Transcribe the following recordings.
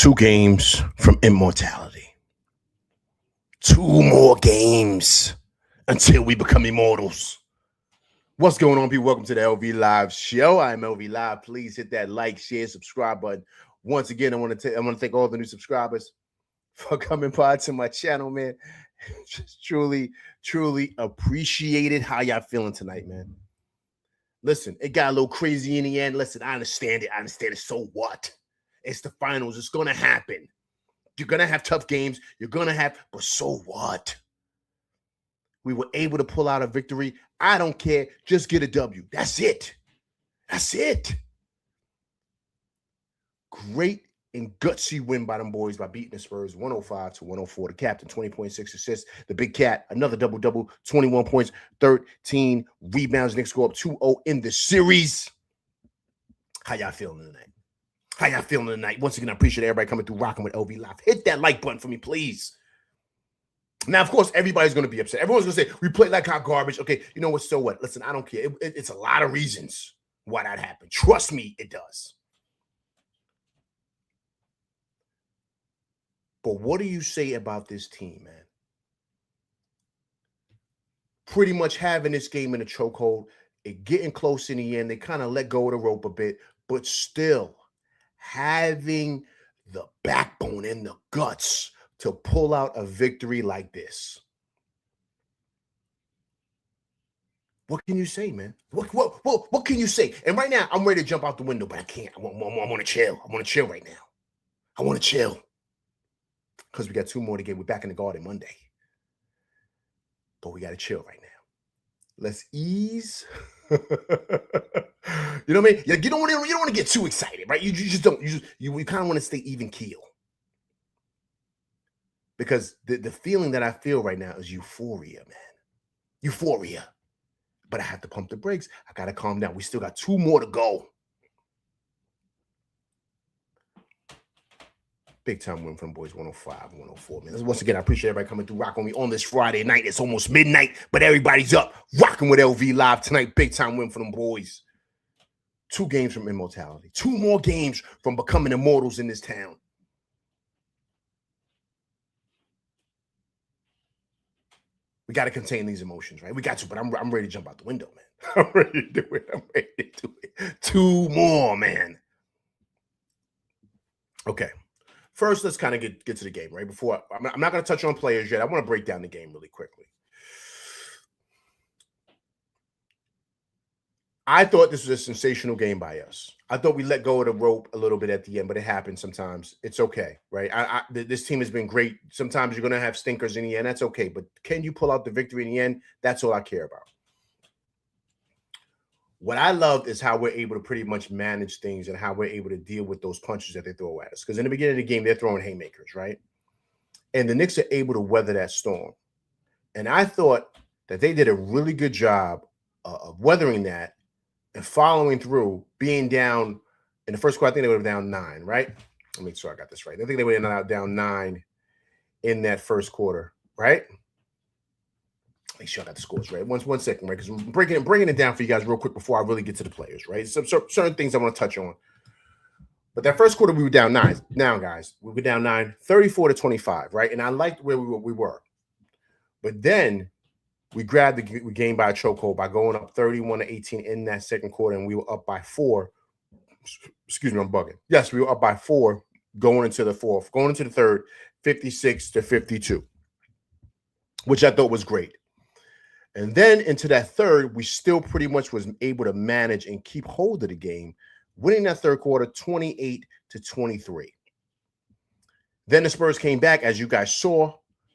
2 games from immortality. 2 more games until we become immortals. What's going on, people? Welcome to the LV Live show. I'm LV Live. Please hit that like, share, subscribe button. Once again, I want to thank all the new subscribers for coming by to my channel, man. Just truly appreciate it. How y'all feeling tonight, man? Listen, it got a little crazy in the end. Listen, I understand it. So what? It's the finals. It's going to happen. You're going to have tough games. But so what? We were able to pull out a victory. I don't care. Just get a W. That's it. Great and gutsy win by them boys by beating the Spurs 105-104. The captain, 20.6 assists. The big cat, another double-double, 21 points, 13 rebounds. Knicks go up 2-0 in the series. How y'all feeling tonight? Once again, I appreciate everybody coming through, rocking with LV Live. Hit that like button for me, please. Now, of course, everybody's going to be upset. Everyone's going to say, we play like hot garbage. Okay, you know what? So what? Listen, I don't care. It's a lot of reasons why that happened. Trust me, it does. But what do you say about this team, man? Pretty much having this game in a chokehold, it getting close in the end. They kind of let go of the rope a bit, but still having the backbone and the guts to pull out a victory like this. What can you say, man? What can you say? And right now, I'm ready to jump out the window, but I can't. I want to chill. I want to chill right now. I want to chill. Because we got 2 more to get. We're back in the garden Monday. But we got to chill right now. Let's ease. You know what I mean? You don't want to get too excited, right? You just don't. You kind of want to stay even keel. Because the feeling that I feel right now is euphoria, man. Euphoria. But I have to pump the brakes. I got to calm down. We still got 2 more to go. Big time win from boys, 105-104, man. Once again, I appreciate everybody coming through, rocking with me on this Friday night. It's almost midnight, but everybody's up, rocking with LV Live tonight. Big time win for them boys. 2 games from immortality. 2 more games from becoming immortals in this town. We got to contain these emotions, right? We got to, but I'm ready to jump out the window, man. I'm ready to do it. 2 more, man. Okay. First, let's kind of get to the game, right? Before I'm not going to touch on players yet. I want to break down the game really quickly. I thought this was a sensational game by us. I thought we let go of the rope a little bit at the end, but it happens sometimes. It's okay, right? This team has been great. Sometimes you're going to have stinkers in the end. That's okay. But can you pull out the victory in the end? That's all I care about. What I loved is how we're able to pretty much manage things and how we're able to deal with those punches that they throw at us. Because in the beginning of the game, they're throwing haymakers, right? And the Knicks are able to weather that storm. And I thought that they did a really good job of weathering that and following through, being down in the first quarter. I think they were down 9, right? Let me make sure I got this right. I think they were down 9 in that first quarter, right? Make sure I got the scores right. One second, right? Because I'm bringing it down for you guys real quick before I really get to the players, right? Some certain things I want to touch on. But that first quarter, we were down 9. Now, guys, we were down 9, 34-25, right? And I liked where we were. But then we grabbed the game by a chokehold by going up 31-18 in that second quarter, and we were up by 4. Excuse me, I'm bugging. Yes, we were up by 4 going into the fourth. Going into the third, 56-52, which I thought was great. And then into that third, we still pretty much was able to manage and keep hold of the game, winning that third quarter 28-23. Then the Spurs came back, as you guys saw,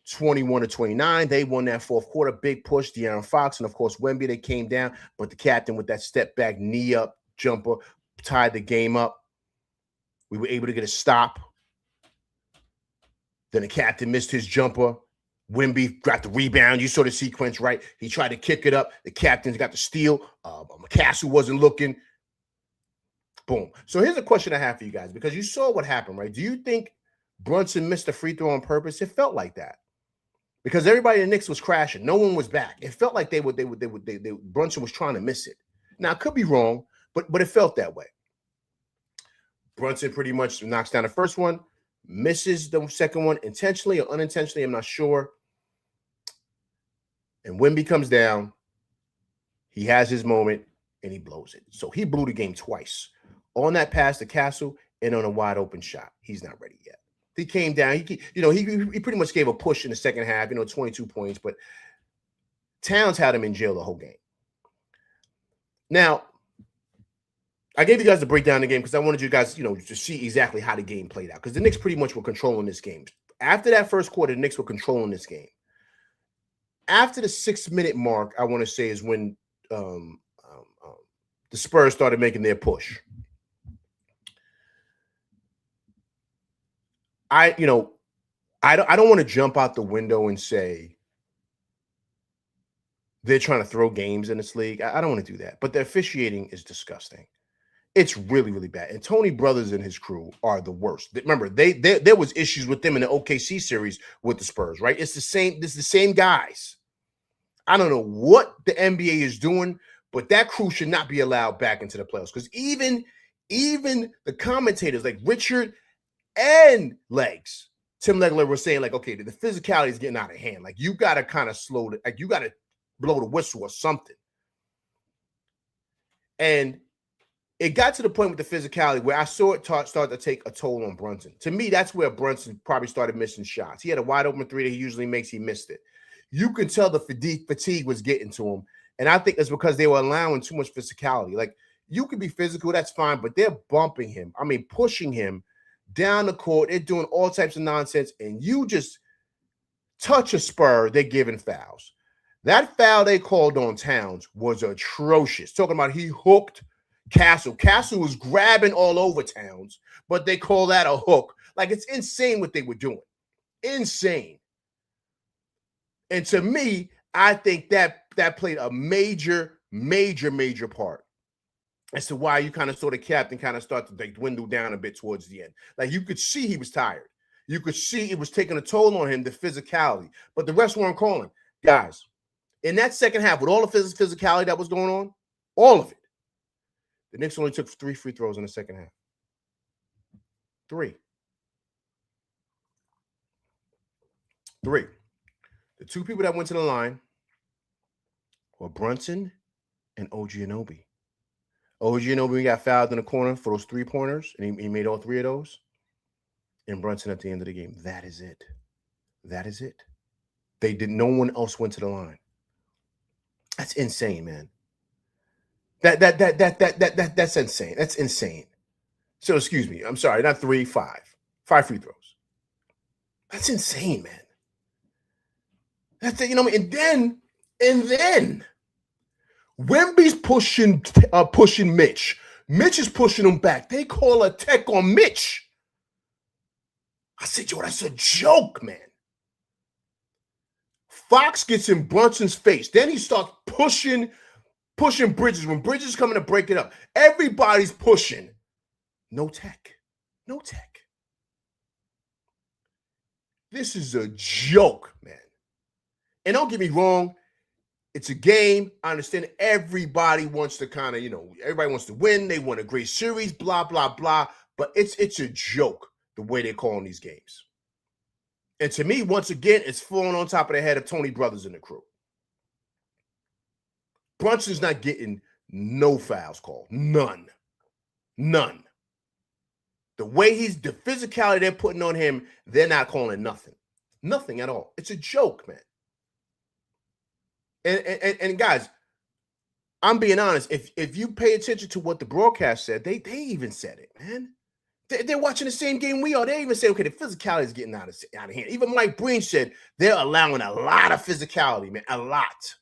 21-29. They won that fourth quarter. Big push, De'Aaron Fox, and of course Wemby. They came down, but the captain with that step back, knee up jumper tied the game up. We were able to get a stop. Then the captain missed his jumper. Wemby got the rebound. You saw the sequence, right? He tried to kick it up. The captain's got the steal. McCassell wasn't looking. Boom. So here's a question I have for you guys, because you saw what happened, right? Do you think Brunson missed a free throw on purpose? It felt like that, because everybody in the Knicks was crashing. No one was back. It felt like Brunson was trying to miss it. Now, I could be wrong, but it felt that way. Brunson pretty much knocks down the first one, misses the second one intentionally or unintentionally, I'm not sure. And Wemby comes down. He has his moment, and he blows it. So he blew the game twice. On that pass to Castle and on a wide open shot. He's not ready yet. He came down. He pretty much gave a push in the second half, 22 points, but Towns had him in jail the whole game. Now, I gave you guys the breakdown of the game because I wanted you guys, to see exactly how the game played out. Because the Knicks pretty much were controlling this game. After that first quarter, the Knicks were controlling this game. After the 6-minute mark, I want to say is when the Spurs started making their push. I don't want to jump out the window and say they're trying to throw games in this league. I don't want to do that. But the officiating is disgusting. It's really, really bad. And Tony Brothers and his crew are the worst. Remember, there was issues with them in the OKC series with the Spurs, right? It's the same guys. I don't know what the NBA is doing, but that crew should not be allowed back into the playoffs. Because even the commentators like Richard and Legs, Tim Legler were saying, like, okay, the physicality is getting out of hand. Like, you got to kind of slow it. Like, you got to blow the whistle or something. And it got to the point with the physicality where I saw it start to take a toll on Brunson. To me, that's where Brunson probably started missing shots. He had a wide open three that he usually makes. He missed it. You can tell the fatigue was getting to him. And I think it's because they were allowing too much physicality. Like, you can be physical, that's fine, but they're bumping him. I mean, pushing him down the court. They're doing all types of nonsense. And you just touch a Spur, they're giving fouls. That foul they called on Towns was atrocious. Talking about he hooked Castle. Castle was grabbing all over Towns, but they call that a hook. Like, it's insane what they were doing. Insane. And to me, I think that played a major, major, major part as to why you kind of saw the captain kind of start to dwindle down a bit towards the end. Like, you could see he was tired. You could see it was taking a toll on him, the physicality. But the rest weren't calling. Guys, in that second half, with all the physicality that was going on, all of it, the Knicks only took 3 free throws in the second half. 3. The two people that went to the line were Brunson and OG Anunoby. OG Anunoby got fouled in the corner for those 3-pointers, and he made all 3 of those. And Brunson at the end of the game. That is it. That is it. No one else went to the line. That's insane, man. That's insane. That's insane. So excuse me. I'm sorry, not 3, 5. 5 free throws. That's insane, man. That's it, and then Wemby's pushing Mitch. Mitch is pushing him back. They call a tech on Mitch. I said, yo, that's a joke, man. Fox gets in Brunson's face. Then he starts pushing Bridges. When Bridges is coming to break it up, everybody's pushing. No tech. No tech. This is a joke, man. And don't get me wrong, it's a game. I understand everybody wants to kind of, everybody wants to win. They want a great series, blah, blah, blah. But it's a joke the way they're calling these games. And to me, once again, it's falling on top of the head of Tony Brothers and the crew. Brunson's not getting no fouls called. None. The way the physicality they're putting on him, they're not calling nothing. Nothing at all. It's a joke, man. And guys, I'm being honest. If you pay attention to what the broadcast said, they even said it, man. They're watching the same game we are. They even say, okay, the physicality is getting out of hand. Even Mike Breen said they're allowing a lot of physicality, man. A lot.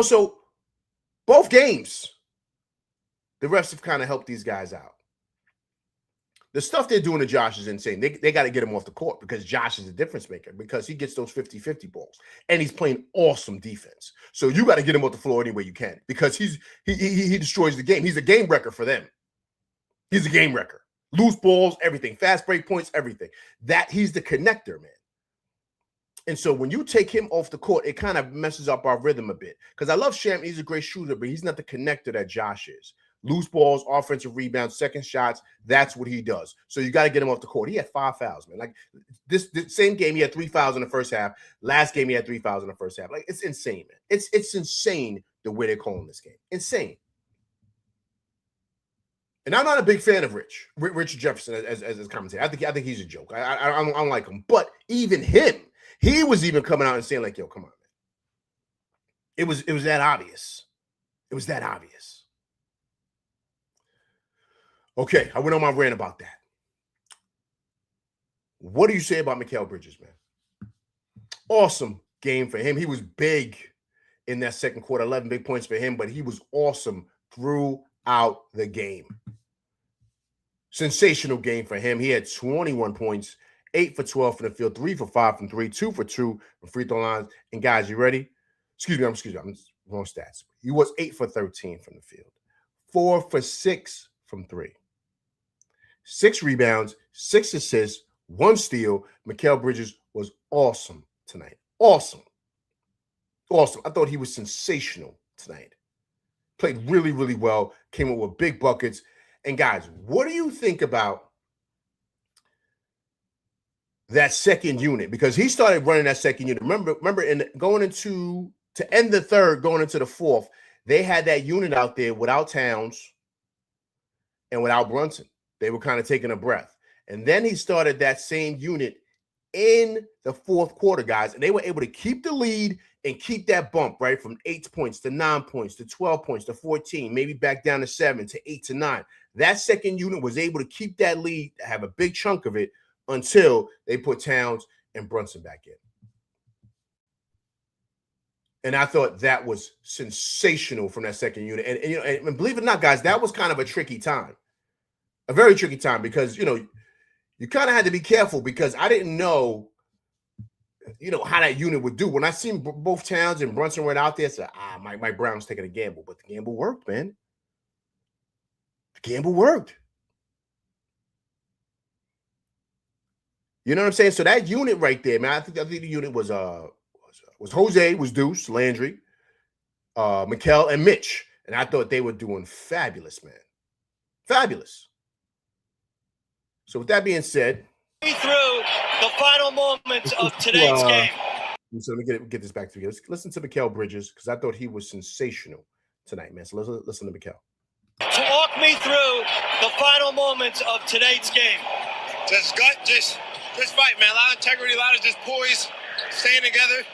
So both games, the refs have kind of helped these guys out. The stuff they're doing to Josh is insane. They got to get him off the court because Josh is a difference maker because he gets those 50-50 balls and he's playing awesome defense. So you got to get him off the floor any way you can because he destroys the game. He's a game wrecker for them. He's a game wrecker. Loose balls, everything. Fast break points, everything. He's the connector, man. And so when you take him off the court, it kind of messes up our rhythm a bit because I love Sham. He's a great shooter, but he's not the connector that Josh is. loose balls, offensive rebounds, second shots. That's what he does. So you got to get him off the court. He had 5 fouls, man. Like this same game, he had 3 fouls in the first half. Last game, he had 3 fouls in the first half. Like, it's insane, man. It's insane the way they're calling this game. Insane. And I'm not a big fan of Richard Jefferson as a commentator. I think he's a joke. I don't like him. But even him, he was even coming out and saying, like, yo, come on, man. It was that obvious. It was that obvious. Okay, I went on my rant about that. What do you say about Mikal Bridges, man? Awesome game for him. He was big in that second quarter, 11 big points for him, but he was awesome throughout the game. Sensational game for him. He had 21 points, 8 for 12 from the field, 3 for 5 from 3, 2 for 2 from free throw lines. And guys, you ready? Excuse me, I'm wrong stats. He was 8 for 13 from the field, 4 for 6 from 3, 6 rebounds, 6 assists, 1 steal. Mikal Bridges was awesome tonight. Awesome. I thought he was sensational tonight. Played really, really well. Came up with big buckets. And guys, what do you think about that second unit? Because he started running that second unit. Remember, to end the third, going into the fourth, they had that unit out there without Towns and without Brunson. They were kind of taking a breath. And then he started that same unit in the fourth quarter, guys, and they were able to keep the lead and keep that bump, right, from 8 points to 9 points to 12 points to 14, maybe back down to 7 to 8 to 9. That second unit was able to keep that lead, have a big chunk of it, until they put Towns and Brunson back in. And I thought that was sensational from that second unit. And you know, and believe it or not, guys, that was kind of a tricky time, a very tricky time, because you kind of had to be careful, because I didn't know, how that unit would do. When I seen both Towns and Brunson went out there, I said, Mike Brown's taking a gamble. But the gamble worked, man. The gamble worked. You know what I'm saying? So that unit right there, man, I think the unit was Jose, was Deuce, Landry, Mikal, and Mitch. And I thought they were doing fabulous, man. Fabulous. So with that being said, through the final moments of today's game. So let me get this back to you. Let's listen to Mikal Bridges, because I thought he was sensational tonight, man. So let's listen to Mikal. To walk me through the final moments of today's game. Just fight, man. A lot of integrity, a lot of just poise, staying together.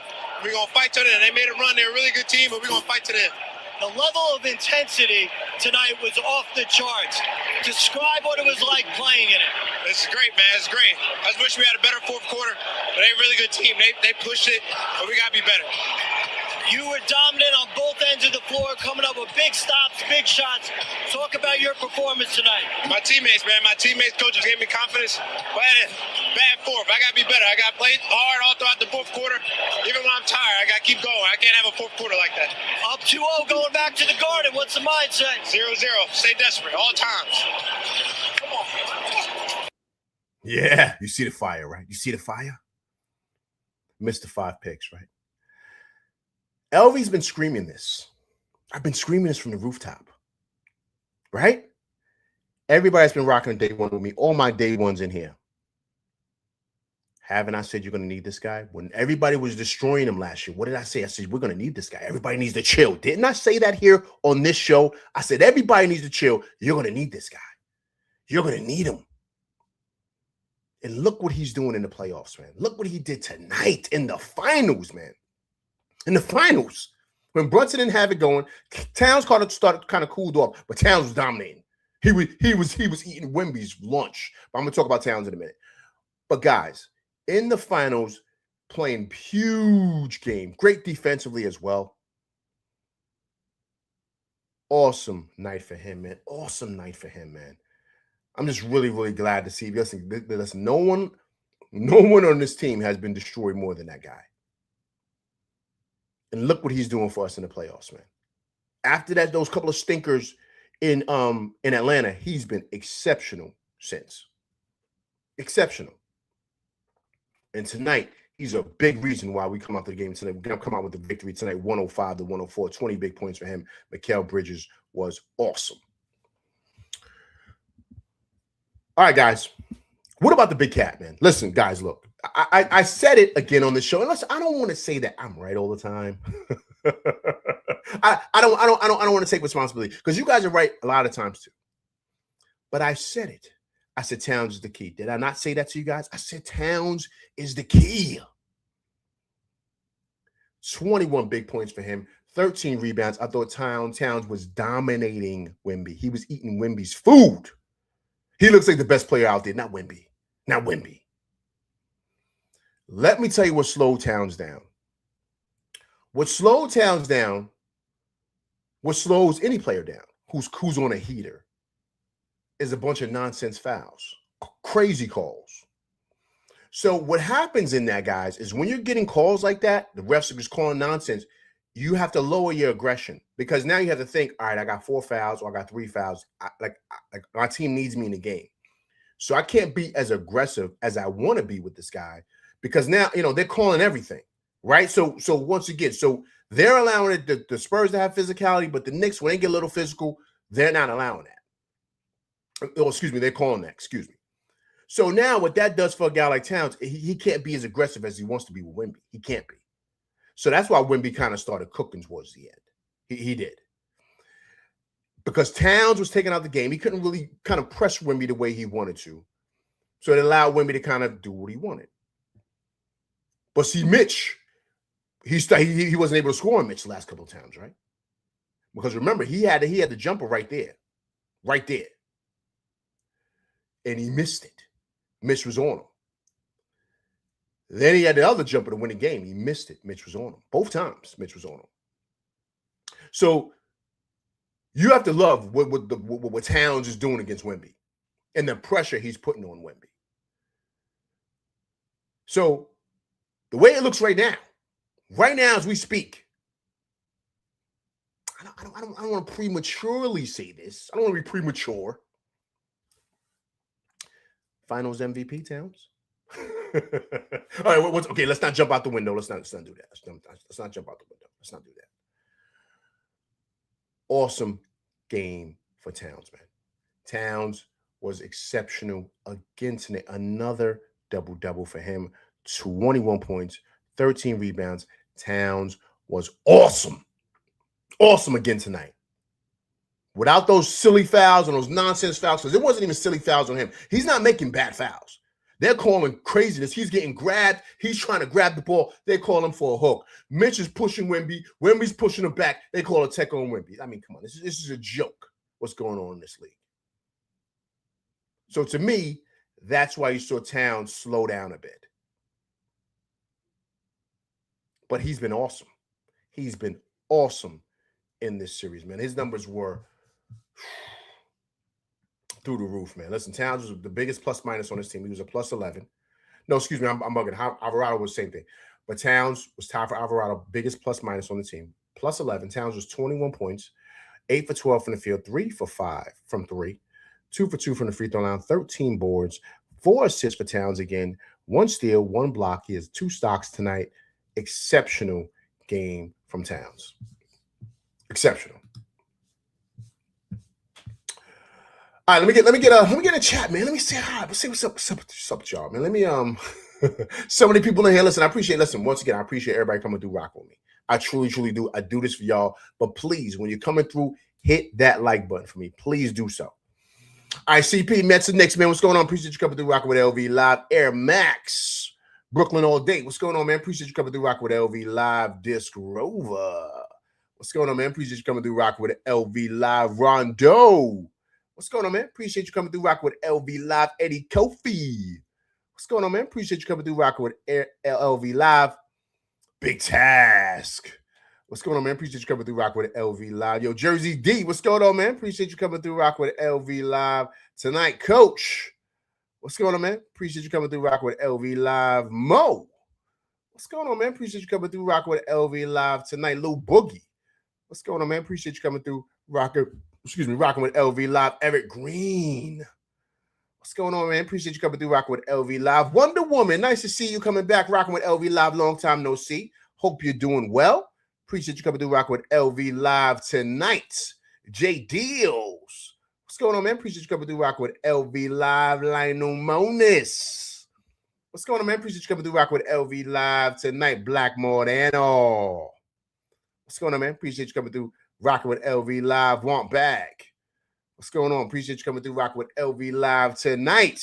We're going to fight to the end. They made a run. They're a really good team, but we're going to fight to the end. The level of intensity tonight was off the charts. Describe what it was like playing in it. It's great, man. It's great. I just wish we had a better fourth quarter, but they're a really good team. They pushed it, but we got to be better. You were dominant on both ends of the floor, coming up with big stops, big shots. Talk about your performance tonight. My teammates, man. My teammates, coaches gave me confidence. But I had a bad fourth. I got to be better. I got to play hard all throughout the fourth quarter. Even when I'm tired, I got to keep going. I can't have a fourth quarter like that. Up 2-0 going back to the Garden. What's the mindset? 0-0. Stay desperate all times. Come on. Yeah, you see the fire, right? You see the fire? Missed the 5 picks, right? LV's been screaming this. I've been screaming this from the rooftop, right? Everybody's been rocking day one with me. All my day ones in here. Haven't I said you're going to need this guy? When everybody was destroying him last year, what did I say? I said, we're going to need this guy. Everybody needs to chill. Didn't I say that here on this show? I said, everybody needs to chill. You're going to need this guy. You're going to need him. And look what he's doing in the playoffs, man. Look what he did tonight in the finals, man. In the finals, when Brunson didn't have it going, Towns kind of cooled off, but Towns was dominating. He was eating Wemby's lunch. But I'm gonna talk about Towns in a minute. But guys, in the finals, playing huge game, great defensively as well. Awesome night for him, man. Awesome night for him, man. I'm just really, really glad to see. Listen, no one on this team has been destroyed more than that guy. And look what he's doing for us in the playoffs, man. After that, those couple of stinkers in Atlanta, he's been exceptional since. Exceptional. And tonight, he's a big reason why we come out to the game tonight. We're going to come out with the victory tonight, 105-104, 20 big points for him. Mikal Bridges was awesome. All right, guys. What about the big cat, man? Listen, guys, look. I said it again on the show. And listen, I don't want to say that I'm right all the time. I don't want to take responsibility because you guys are right a lot of times too. But I said it. I said Towns is the key. Did I not say that to you guys? I said Towns is the key. 21 big points for him, 13 rebounds. I thought Towns was dominating Wemby. He was eating Wemby's food. He looks like the best player out there, not Wemby. Not Wemby. Let me tell you what slowed Towns down. What slowed Towns down, what slows any player down who's on a heater, is a bunch of nonsense fouls, crazy calls. So what happens in that, guys, is when you're getting calls like that, the refs are just calling nonsense, you have to lower your aggression because now you have to think, all right, I got 4 fouls or I got 3 fouls. Like my team needs me in the game. So I can't be as aggressive as I want to be with this guy because now, they're calling everything, right? So once again, so they're allowing the Spurs to have physicality, but the Knicks, when they get a little physical, they're not allowing that. Oh, excuse me, they're calling that, excuse me. So now what that does for a guy like Towns, he can't be as aggressive as he wants to be with Wemby. He can't be. So that's why Wemby kind of started cooking towards the end. He did. Because Towns was taking out the game. He couldn't really kind of press Wemby the way he wanted to. So it allowed Wemby to kind of do what he wanted. But see, Mitch, he wasn't able to score on Mitch the last couple of times, right? Because remember, he had the jumper right there. Right there. And he missed it. Mitch was on him. Then he had the other jumper to win the game. He missed it. Mitch was on him. Both times, Mitch was on him. So you have to love what Towns is doing against Wemby and the pressure he's putting on Wemby. So the way it looks right now as we speak, I don't want to prematurely say this. I don't want to be premature. Finals MVP, Towns. All right, okay, let's not jump out the window. Let's not do that. Let's not jump out the window. Let's not do that. Awesome game for Towns, man. Towns was exceptional again tonight. Another double-double for him. 21 points, 13 rebounds. Towns was awesome. Awesome again tonight. Without those silly fouls and those nonsense fouls, because it wasn't even silly fouls on him. He's not making bad fouls. They're calling craziness. He's getting grabbed. He's trying to grab the ball. They call him for a hook. Mitch is pushing Wemby. Wemby's pushing him back. They call a tech on Wemby. I mean, come on. This is a joke what's going on in this league. So to me, that's why you saw Towns slow down a bit. But he's been awesome. He's been awesome in this series, man. His numbers were through the roof, man. Listen, Towns was the biggest plus minus on his team. He was a plus 11. No, excuse me, I'm bugging. Alvarado was the same thing. But Towns was tied for Alvarado, biggest plus minus on the team. Plus 11. Towns was 21 points, 8 for 12 from the field, 3 for 5 from 3, 2 for 2 from the free throw line, 13 boards, 4 assists for Towns again, 1 steal, 1 block. He has 2 stocks tonight. Exceptional game from Towns. Exceptional. All right, let me get a chat, man. Let me say hi. Let's say what's up, y'all, man. Let me so many people in here. Listen, once again, I appreciate everybody coming through rock with me. I truly do. I do this for y'all. But please, when you're coming through, hit that like button for me. Please do so. All right, CP, Mets and Knicks, man. What's going on? Appreciate you coming through rocking with LV Live. Air Max, Brooklyn all day. What's going on, man? Appreciate you coming through rocking with LV Live. Disc Rover. What's going on, man? Appreciate you coming through rocking with LV Live. Rondo. What's going on, man? Appreciate you coming through rocking with LV Live. Eddie Kofi. What's going on, man? Appreciate you coming through rocking with LV Live. Big Task. What's going on, man? Appreciate you coming through rocking with LV Live. Yo, Jersey D. What's going on, man? Appreciate you coming through rocking with LV Live. Tonight, Coach. What's going on, man? Appreciate you coming through rocking with LV Live. Mo. What's going on, man? Appreciate you coming through rocking with LV Live. Tonight, Lil Boogie. What's going on, man? Appreciate you coming through rocking with LV Live. Eric Green. What's going on, man? Appreciate you coming through rocking with LV Live. Wonder Woman, nice to see you coming back rocking with LV Live. Long time no see. Hope you're doing well. Appreciate you coming through rocking with LV Live tonight. J Deals. What's going on, man? Appreciate you coming through rock with LV Live, Lionel Monis. What's going on, man? Appreciate you coming through rock with LV Live tonight, Black Mordano. What's going on, man? Appreciate you coming through rocking with LV Live, Want Back. What's going on? Appreciate you coming through rocking with LV Live tonight.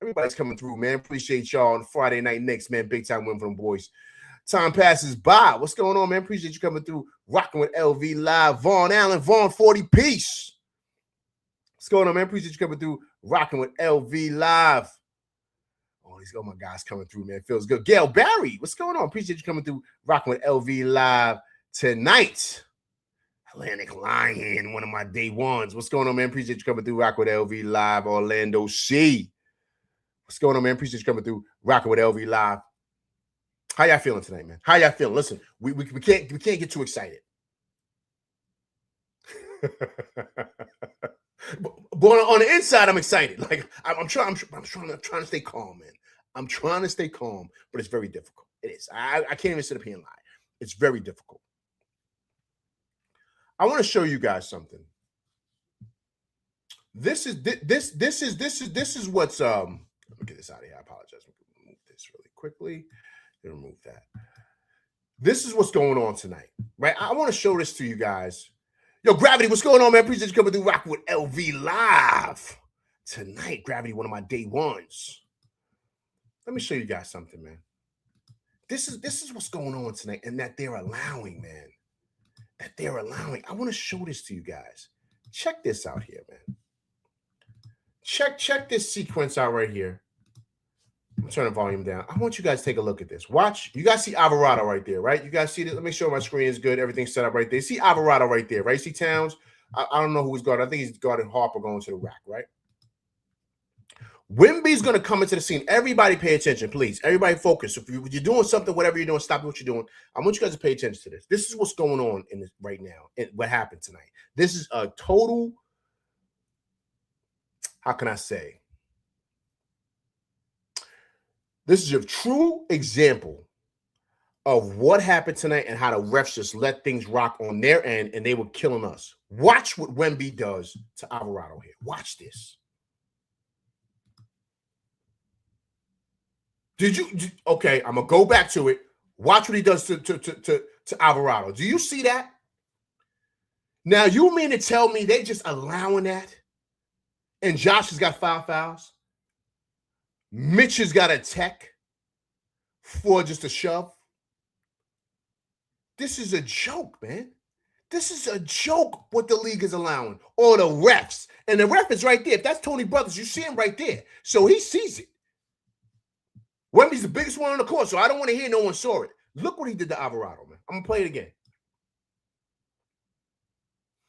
Everybody's coming through, man. Appreciate y'all on Friday night Knicks, man. Big time win for them boys. Time passes by. What's going on, man? Appreciate you coming through rocking with LV Live. Vaughn Allen, Vaughn 40 piece. What's going on, man? Appreciate you coming through rocking with LV Live. Oh, my guys coming through, man. Feels good. Gail Barry, what's going on? Appreciate you coming through rocking with LV Live tonight. Atlantic Lion, one of my day ones. What's going on, man? Appreciate you coming through rocking with LV Live. Orlando C. What's going on, man? Appreciate you coming through rocking with LV Live. How y'all feeling tonight, man? How y'all feeling? Listen, we can't get too excited. But on the inside, I'm excited. Like I'm trying to stay calm, man. I'm trying to stay calm, but it's very difficult. It is. I can't even sit up here and lie. It's very difficult. I want to show you guys something. This is what's let me get this out of here. I apologize. Remove this really quickly. Remove that. This is what's going on tonight, right? I want to show this to you guys. Yo, Gravity, what's going on, man? Appreciate you coming through rocking with LV Live tonight. Gravity, one of my day ones. Let me show you guys something, man. This is what's going on tonight, and that they're allowing, man. That they're allowing. I want to show this to you guys. Check this out here, man. Check this sequence out right here. I'm turn the volume down. I want you guys to take a look at this. Watch. You guys see Alvarado right there, right? You guys see this? Let me show my screen is good. Everything's set up right there. See Alvarado right there, right? See Towns? I don't know who he's guarding. I think he's guarding Harper going to the rack, right? Wemby's going to come into the scene. Everybody pay attention, please. Everybody focus. If you're doing something, whatever you're doing, stop what you're doing. I want you guys to pay attention to this. This is what's going on in this right now. And what happened tonight. This is a total, how can I say? This is a true example of what happened tonight and how the refs just let things rock on their end and they were killing us. Watch what Wemby does to Alvarado here. Watch this. Okay, I'm going to go back to it. Watch what he does to Alvarado. Do you see that? Now, you mean to tell me they just allowing that? And Josh has got 5 fouls? Mitch has got a tech for just a shove. This is a joke, man. This is a joke what the league is allowing. Or the refs. And the ref is right there. If that's Tony Brothers, you see him right there. So he sees it. Wemby's the biggest one on the court, so I don't want to hear no one saw it. Look what he did to Alvarado, man. I'm going to play it again.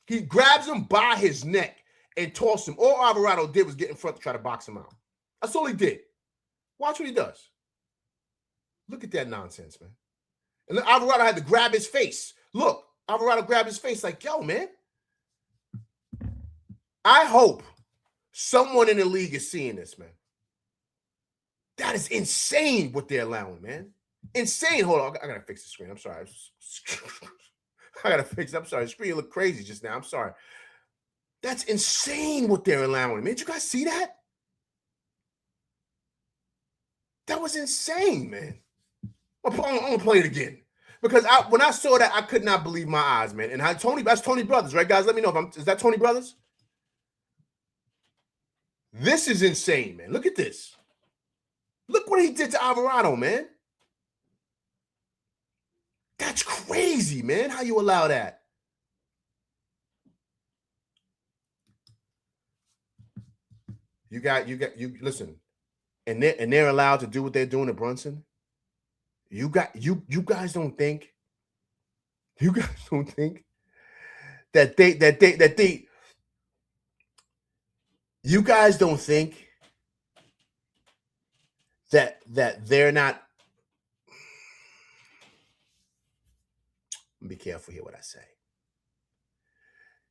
He grabs him by his neck and tossed him. All Alvarado did was get in front to try to box him out. That's all he did. Watch what he does. Look at that nonsense, man. And then Alvarado had to grab his face. Look, Alvarado grabbed his face like, yo, man. I hope someone in the league is seeing this, man. That is insane what they're allowing, man. Insane. Hold on. I got to fix the screen. I'm sorry. I got to fix it. I'm sorry. The screen looked crazy just now. I'm sorry. That's insane what they're allowing, man. Did you guys see that? That was insane, man. I'm going to play it again. Because when I saw that, I could not believe my eyes, man. And that's Tony Brothers, right, guys? Let me know is that Tony Brothers? This is insane, man. Look at this. Look what he did to Alvarado, man. That's crazy, man. How you allow that? You listen. And they're allowed to do what they're doing to Brunson. You guys don't think that they you guys don't think that they're not. Be careful here what I say.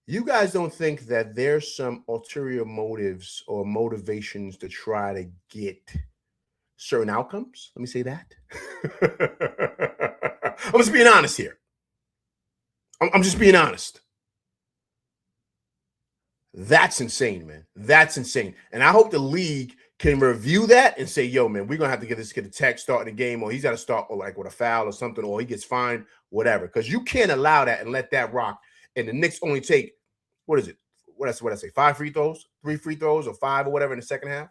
You guys don't think that there's some ulterior motives or motivations to try to get certain outcomes? Let me say that. I'm just being honest here. I'm just being honest. That's insane, man. That's insane. And I hope the league can review that and say, yo, man, we're going to have to give this kid a tech starting the game, or he's got to start like with a foul or something, or he gets fined, whatever. Because you can't allow that and let that rock. And the Knicks only take, what is it? What I say, 5 free throws, 3 free throws, or 5 or whatever in the second half.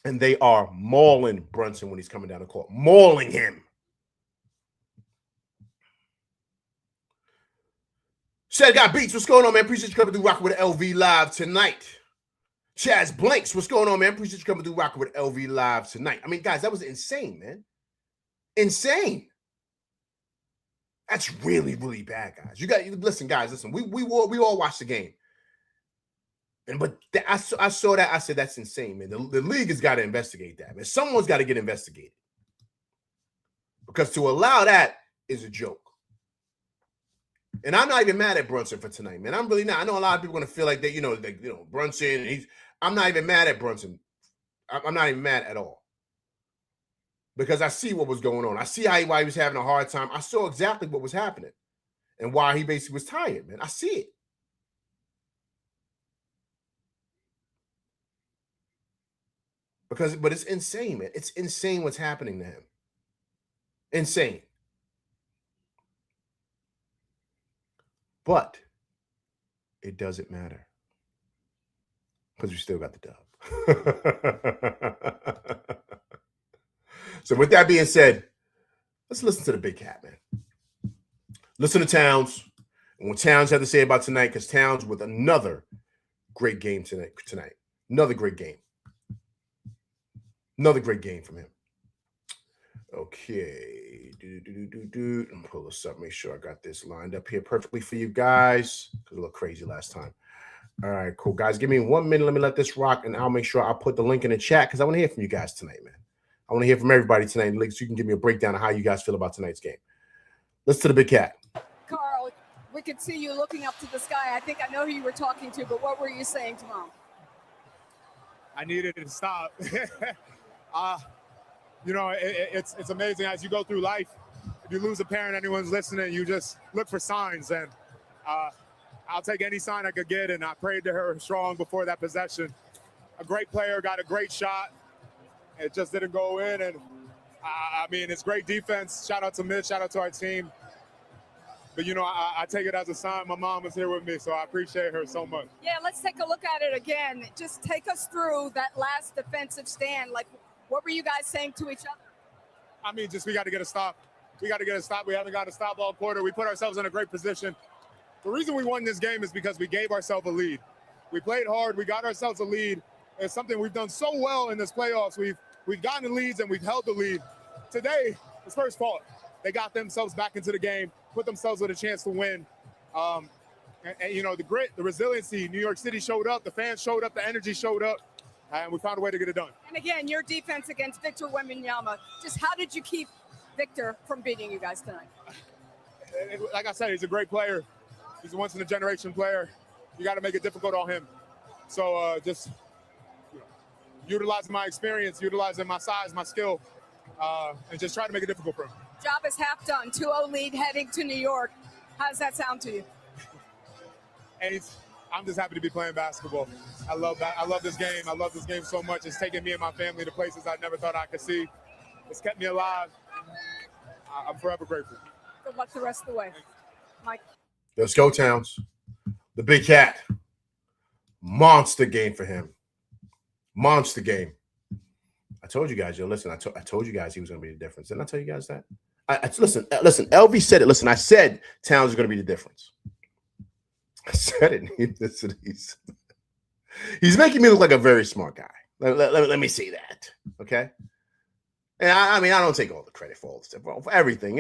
And they are mauling Brunson when he's coming down the court. Mauling him. Said Got Beats, what's going on, man? Appreciate you coming through rocking with LV Live tonight. Chaz Blanks, what's going on, man? Appreciate you coming through rocking with LV Live tonight. I mean, guys, that was insane, man. Insane. That's really, really bad, guys. You got listen, guys. Listen, we all watched the game, I saw that. I said that's insane, man. The league has got to investigate that, man. Someone's got to get investigated, because to allow that is a joke. And I'm not even mad at Brunson for tonight, man. I'm really not. I know a lot of people are going to feel like that, Brunson. I'm not even mad at Brunson. I'm not even mad at all, because I see what was going on. I see why he was having a hard time. I saw exactly what was happening and why he basically was tired, man. I see it. But it's insane, man. It's insane what's happening to him. Insane. But it doesn't matter, because we still got the dub. So with that being said, let's listen to the big cat, man. Listen to Towns and what Towns had to say about tonight, because Towns with another great game tonight. Another great game. Another great game from him. Okay. I'm pull this up. Make sure I got this lined up here perfectly for you guys, because it looked crazy last time. All right, cool. Guys, give me 1 minute. Let me let this rock, and I'll make sure I'll put the link in the chat, because I want to hear from you guys tonight, man. I want to hear from everybody tonight, so you can give me a breakdown of how you guys feel about tonight's game. Let's to the big cat. Carl, we could see you looking up to the sky. I think I know who you were talking to, but what were you saying to Mom? I needed it to stop. It's amazing as you go through life. If you lose a parent, anyone's listening, you just look for signs. And I'll take any sign I could get. And I prayed to her strong before that possession. A great player, got a great shot. It just didn't go in. And it's great defense. Shout out to Mitch. Shout out to our team. But, I take it as a sign. My mom was here with me, so I appreciate her so much. Yeah, let's take a look at it again. Just take us through that last defensive stand. Like, what were you guys saying to each other? We got to get a stop. We got to get a stop. We haven't got a stop all quarter. We put ourselves in a great position. The reason we won this game is because we gave ourselves a lead. We played hard. We got ourselves a lead. It's something we've done so well in this playoffs. We've gotten leads and we've held the lead. Today, it's Spurs' fault. They got themselves back into the game, put themselves with a chance to win. The grit, the resiliency, New York City showed up, the fans showed up, the energy showed up, and we found a way to get it done. And again, your defense against Victor Wembanyama, just how did you keep Victor from beating you guys tonight? Like I said, he's a great player. He's a once-in-a-generation player. You got to make it difficult on him. So utilizing my experience, utilizing my size, my skill, and just try to make it difficult for him. Job is half done. 2-0 lead heading to New York. How does that sound to you? And I'm just happy to be playing basketball. I love that. I love this game. I love this game so much. It's taken me and my family to places I never thought I could see. It's kept me alive. I'm forever grateful. Good luck the rest of the way. Mike. Let's go, Towns. The big cat. Monster game for him. Monster game. I told you guys, listen, I told you guys he was going to be the difference. Didn't I tell you guys that? Listen, LV said it. Listen, I said Towns is going to be the difference. I said it. He's making me look like a very smart guy. Let me say that, okay? And I don't take all the credit for all the stuff, for everything.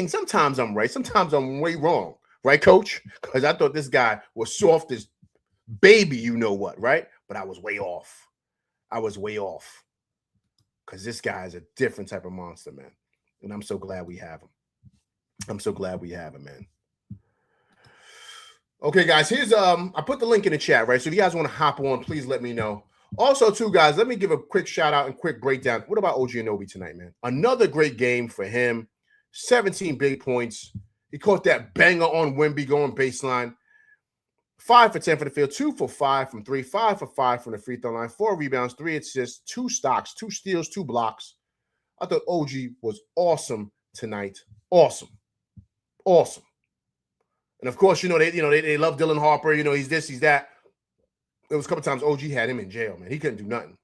Sometimes I'm right. Sometimes I'm way wrong. Right, Coach? Because I thought this guy was soft as baby, you know what, right? But I was way off. Because this guy is a different type of monster, man. And I'm so glad we have him. Man. Okay, guys, here's I put the link in the chat, right? So if you guys want to hop on, please let me know. Also, too, guys, let me give a quick shout out and quick breakdown. What about OG Anunoby tonight, man? Another great game for him. 17 big points. He caught that banger on Wemby going baseline. 5 for 10 for the field, 2 for 5 from 3, 5 for 5 from the free throw line, 4 rebounds, 3 assists, 2 stocks, 2 steals, 2 blocks. I thought OG was awesome tonight. Awesome. And of course, they love Dylan Harper. He's this, he's that. There was a couple times OG had him in jail, man. He couldn't do nothing.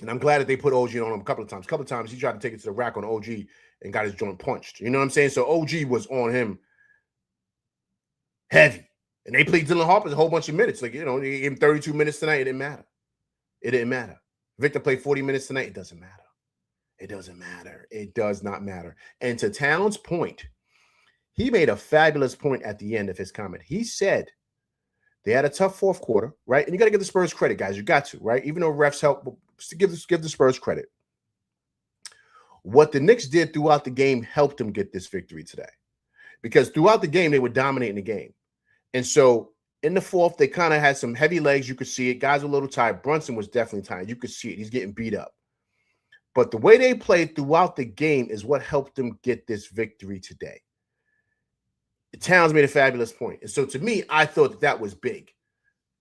And I'm glad that they put OG on him a couple of times. A couple of times he tried to take it to the rack on OG and got his joint punched. You know what I'm saying? So OG was on him heavy. And they played Dylan Harper a whole bunch of minutes. They gave him 32 minutes tonight. It didn't matter. Victor played 40 minutes tonight. It doesn't matter. It does not matter. And to Talon's point, he made a fabulous point at the end of his comment. He said they had a tough fourth quarter, right? And you got to give the Spurs credit, guys. You got to, right? Even though refs help, give the Spurs credit. What the Knicks did throughout the game helped them get this victory today. Because throughout the game, they were dominating the game. And so in the fourth, they kind of had some heavy legs. You could see it. Guys were a little tired. Brunson was definitely tired. You could see it. He's getting beat up. But the way they played throughout the game is what helped them get this victory today. Towns made a fabulous point. And so to me, I thought that was big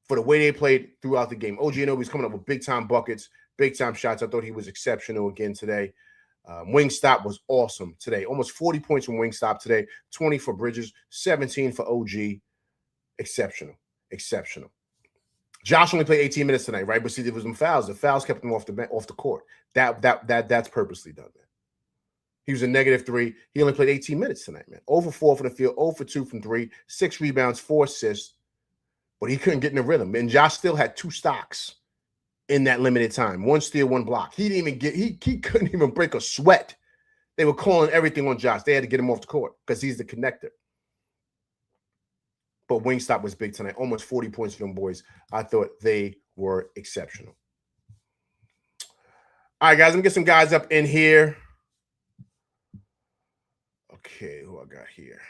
for the way they played throughout the game. OG Anunoby's coming up with big-time buckets, big-time shots. I thought he was exceptional again today. Wingstop was awesome today. Almost 40 points from Wingstop today, 20 for Bridges, 17 for OG. Exceptional. Josh only played 18 minutes tonight, right? But see, there was some fouls. The fouls kept him off the court. That's purposely done, man. He was a -3. He only played 18 minutes tonight, man. 0 for 4 from the field, 0 for 2 from 3, 6 rebounds, 4 assists. But he couldn't get in the rhythm. And Josh still had 2 stocks in that limited time. 1 steal, 1 block. He didn't even he couldn't even break a sweat. They were calling everything on Josh. They had to get him off the court because he's the connector. But Wingstop was big tonight. Almost 40 points for them boys. I thought they were exceptional. All right, guys, let me get some guys up in here. Okay, who I got here?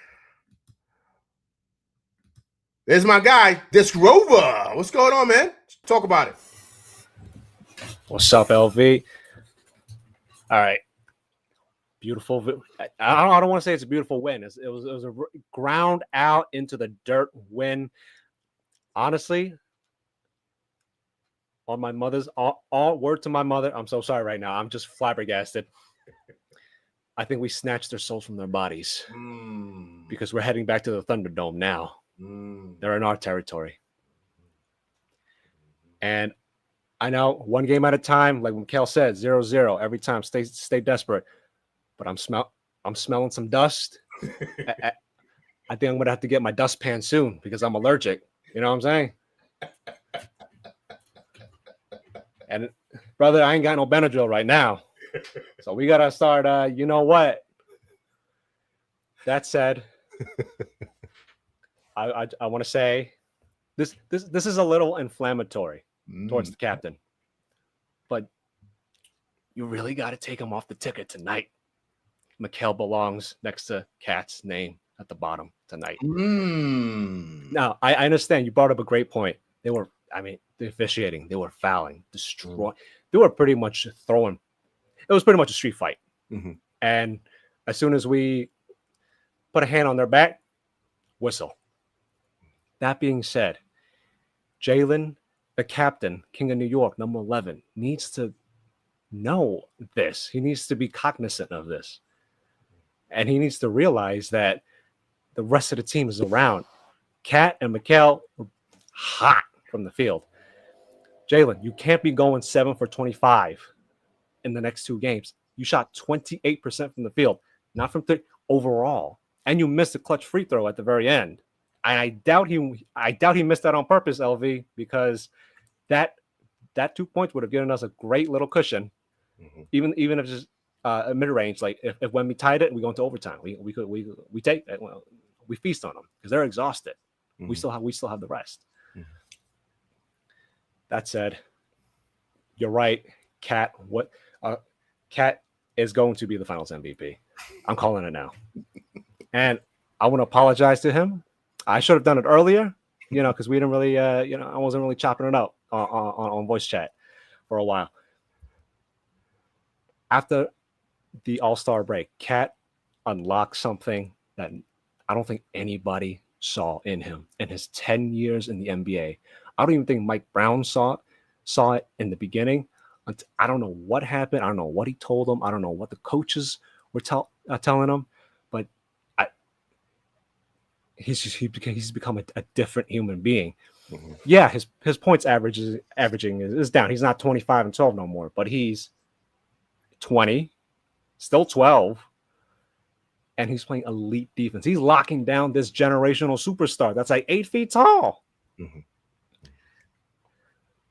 There's my guy, Disc Rover. What's going on, man? Talk about it. What's up, LV? All right. Beautiful. I don't want to say it's a beautiful win. It was a ground out into the dirt win. Honestly, on my mother's all word to my mother. I'm so sorry right now. I'm just flabbergasted. I think we snatched their souls from their bodies because we're heading back to the Thunderdome now. They're in our territory. And I know one game at a time, like Mikhail said, 0-0 every time. Stay desperate. But I'm smelling some dust. I think I'm gonna have to get my dustpan soon because I'm allergic. You know what I'm saying? And brother, I ain't got no Benadryl right now, so we gotta start. You know what? That said, I want to say this is a little inflammatory towards the captain, but you really got to take him off the ticket tonight. Mikhail belongs next to Cat's name at the bottom tonight. Now, I understand you brought up a great point. The officiating, they were fouling, destroying. They were pretty much throwing. It was pretty much a street fight. And as soon as we put a hand on their back, whistle. That being said, Jalen, the captain, King of New York, number 11, needs to know this. He needs to be cognizant of this. And he needs to realize that the rest of the team is around. Cat and Mikhail were hot from the field. Jalen, you can't be going 7 for 25 in the next 2 games. You shot 28% from the field, not from 30 overall. And you missed a clutch free throw at the very end. And I doubt he missed that on purpose, LV, because that 2 points would have given us a great little cushion. Even if it's just a mid-range, like if when we tied it and we go into overtime, we take that. Well, we feast on them because they're exhausted. We still have the rest. That said, you're right. Cat is going to be the Finals MVP. I'm calling it now, and I want to apologize to him. I should have done it earlier, because we didn't really, I wasn't really chopping it up on voice chat for a while. After the All-Star break, Cat unlocked something that I don't think anybody saw in him in his 10 years in the NBA. I don't even think Mike Brown saw it in the beginning. I don't know what happened. I don't know what he told him. I don't know what the coaches were telling him, but he's become a different human being. Mm-hmm. Yeah, his points averaging is down. He's not 25 and 12 no more, but he's 20, still 12. And he's playing elite defense. He's locking down this generational superstar that's like 8 feet tall. Mm-hmm.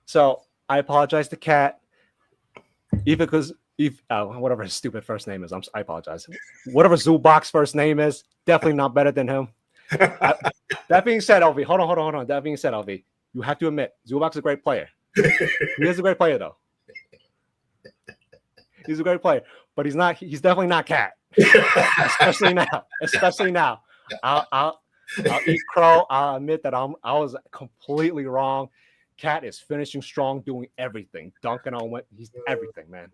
So I apologize to Cat, even because whatever his stupid first name is, I apologize. Whatever Zubac's first name is, definitely not better than him. That being said, LV, hold on. That being said, LV, you have to admit Zubac's a great player. He is a great player, though. He's a great player, but he's definitely not Cat. Especially now. I'll eat crow. I'll admit that I was completely wrong. Cat is finishing strong, doing everything, dunking on what he's everything, man.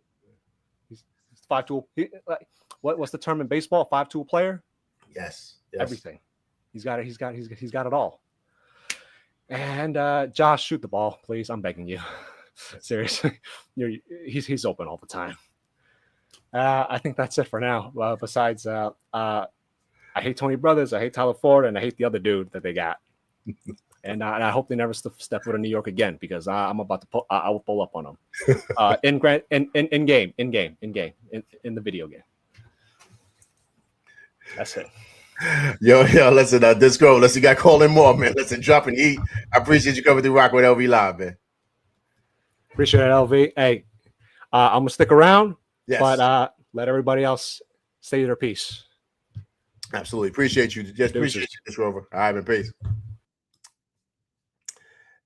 He's 5'2". What's the term in baseball? 5'2" player. Yes. Everything. He's got it. He's got it all. And Josh, shoot the ball, please. I'm begging you. Seriously, he's open all the time. I think that's it for now. Besides, I hate Tony Brothers, I hate Tyler Ford, and I hate the other dude that they got. And I hope they never step foot in New York again, because I'm about to I will pull up on them in the video game. That's it. Yo, listen, this girl, listen, you got to call in more, man. Listen, drop and eat. I appreciate you coming through Rock with LV Live, man. Appreciate it, LV. Hey, I'm gonna stick around. Yes. But let everybody else say their piece. Absolutely. Appreciate you. Just appreciate you, Disc Rover. All right, man. Peace.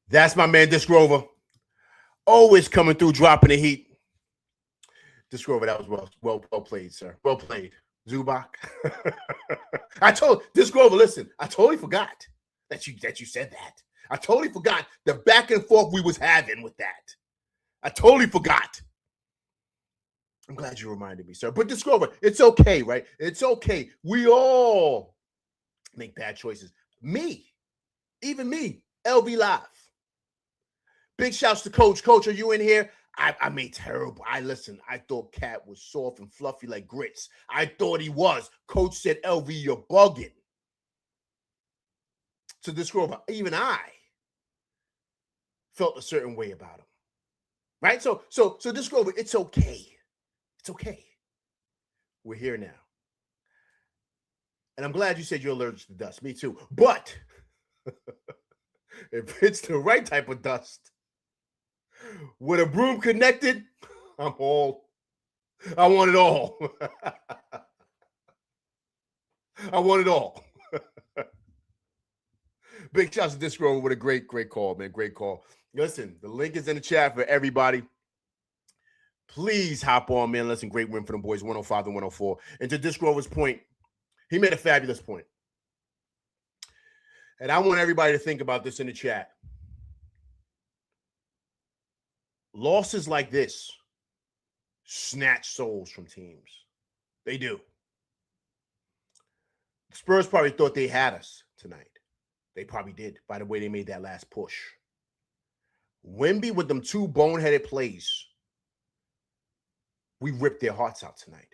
That's my man, Disc Rover. Always coming through, dropping the heat. Disc Rover, that was well played, sir. Well played. Zubac. I told Disc Rover, listen, I totally forgot that you said that. I totally forgot the back and forth we was having with that. I totally forgot. I'm glad you reminded me, sir. But Disc Rover, it's okay, right? It's okay. We all make bad choices. Me, even me, LV Live. Big shouts to Coach. Coach, are you in here? I made terrible. I thought Cat was soft and fluffy like grits. I thought he was. Coach said, LV, you're bugging. So Disc Rover, even I felt a certain way about him. Right? So Disc Rover, it's okay. It's okay. We're here now. And I'm glad you said you're allergic to dust. Me too. But if it's the right type of dust, with a broom connected, I want it all. I want it all. Big shouts to Disc Rover with a great call, man. Great call. Listen, the link is in the chat for everybody. Please hop on, man. Listen, great win for them boys, 105 to 104. And to Disc Rover's point, he made a fabulous point. And I want everybody to think about this in the chat. Losses like this snatch souls from teams. They do. The Spurs probably thought they had us tonight. They probably did, by the way they made that last push. Wemby with them 2 boneheaded plays. We ripped their hearts out tonight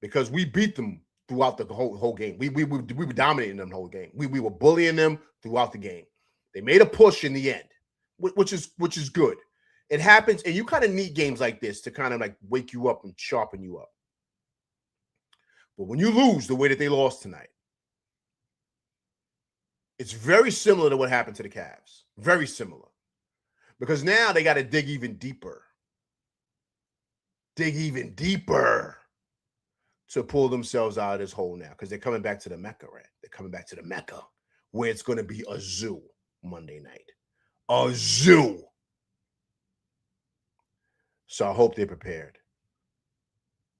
because we beat them throughout the whole game. We were dominating them the whole game. We were bullying them throughout the game. They made a push in the end, which is good. It happens, and you kind of need games like this to kind of like wake you up and sharpen you up. But when you lose the way that they lost tonight, it's very similar to what happened to the Cavs. Very similar. Because now they got to dig even deeper. Dig even deeper to pull themselves out of this hole now, because they're coming back to the Mecca, right? They're coming back to the Mecca, where it's going to be a zoo Monday night. A zoo. So I hope they're prepared,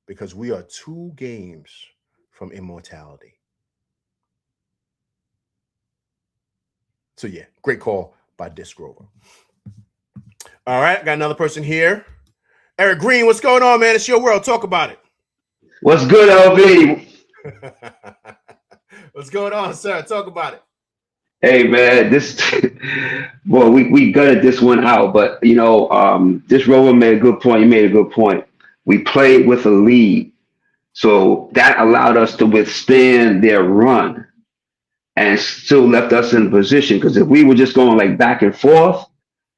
because we are 2 games from immortality. So yeah, great call by Disc Rover. All right, got another person here. Eric Green, what's going on, man? It's your world. Talk about it. What's good, LV? What's going on, sir? Talk about it. Hey man, this well, we gutted this one out, but this Rover made a good point. You made a good point. We played with a lead, so that allowed us to withstand their run and still left us in position. Because if we were just going like back and forth,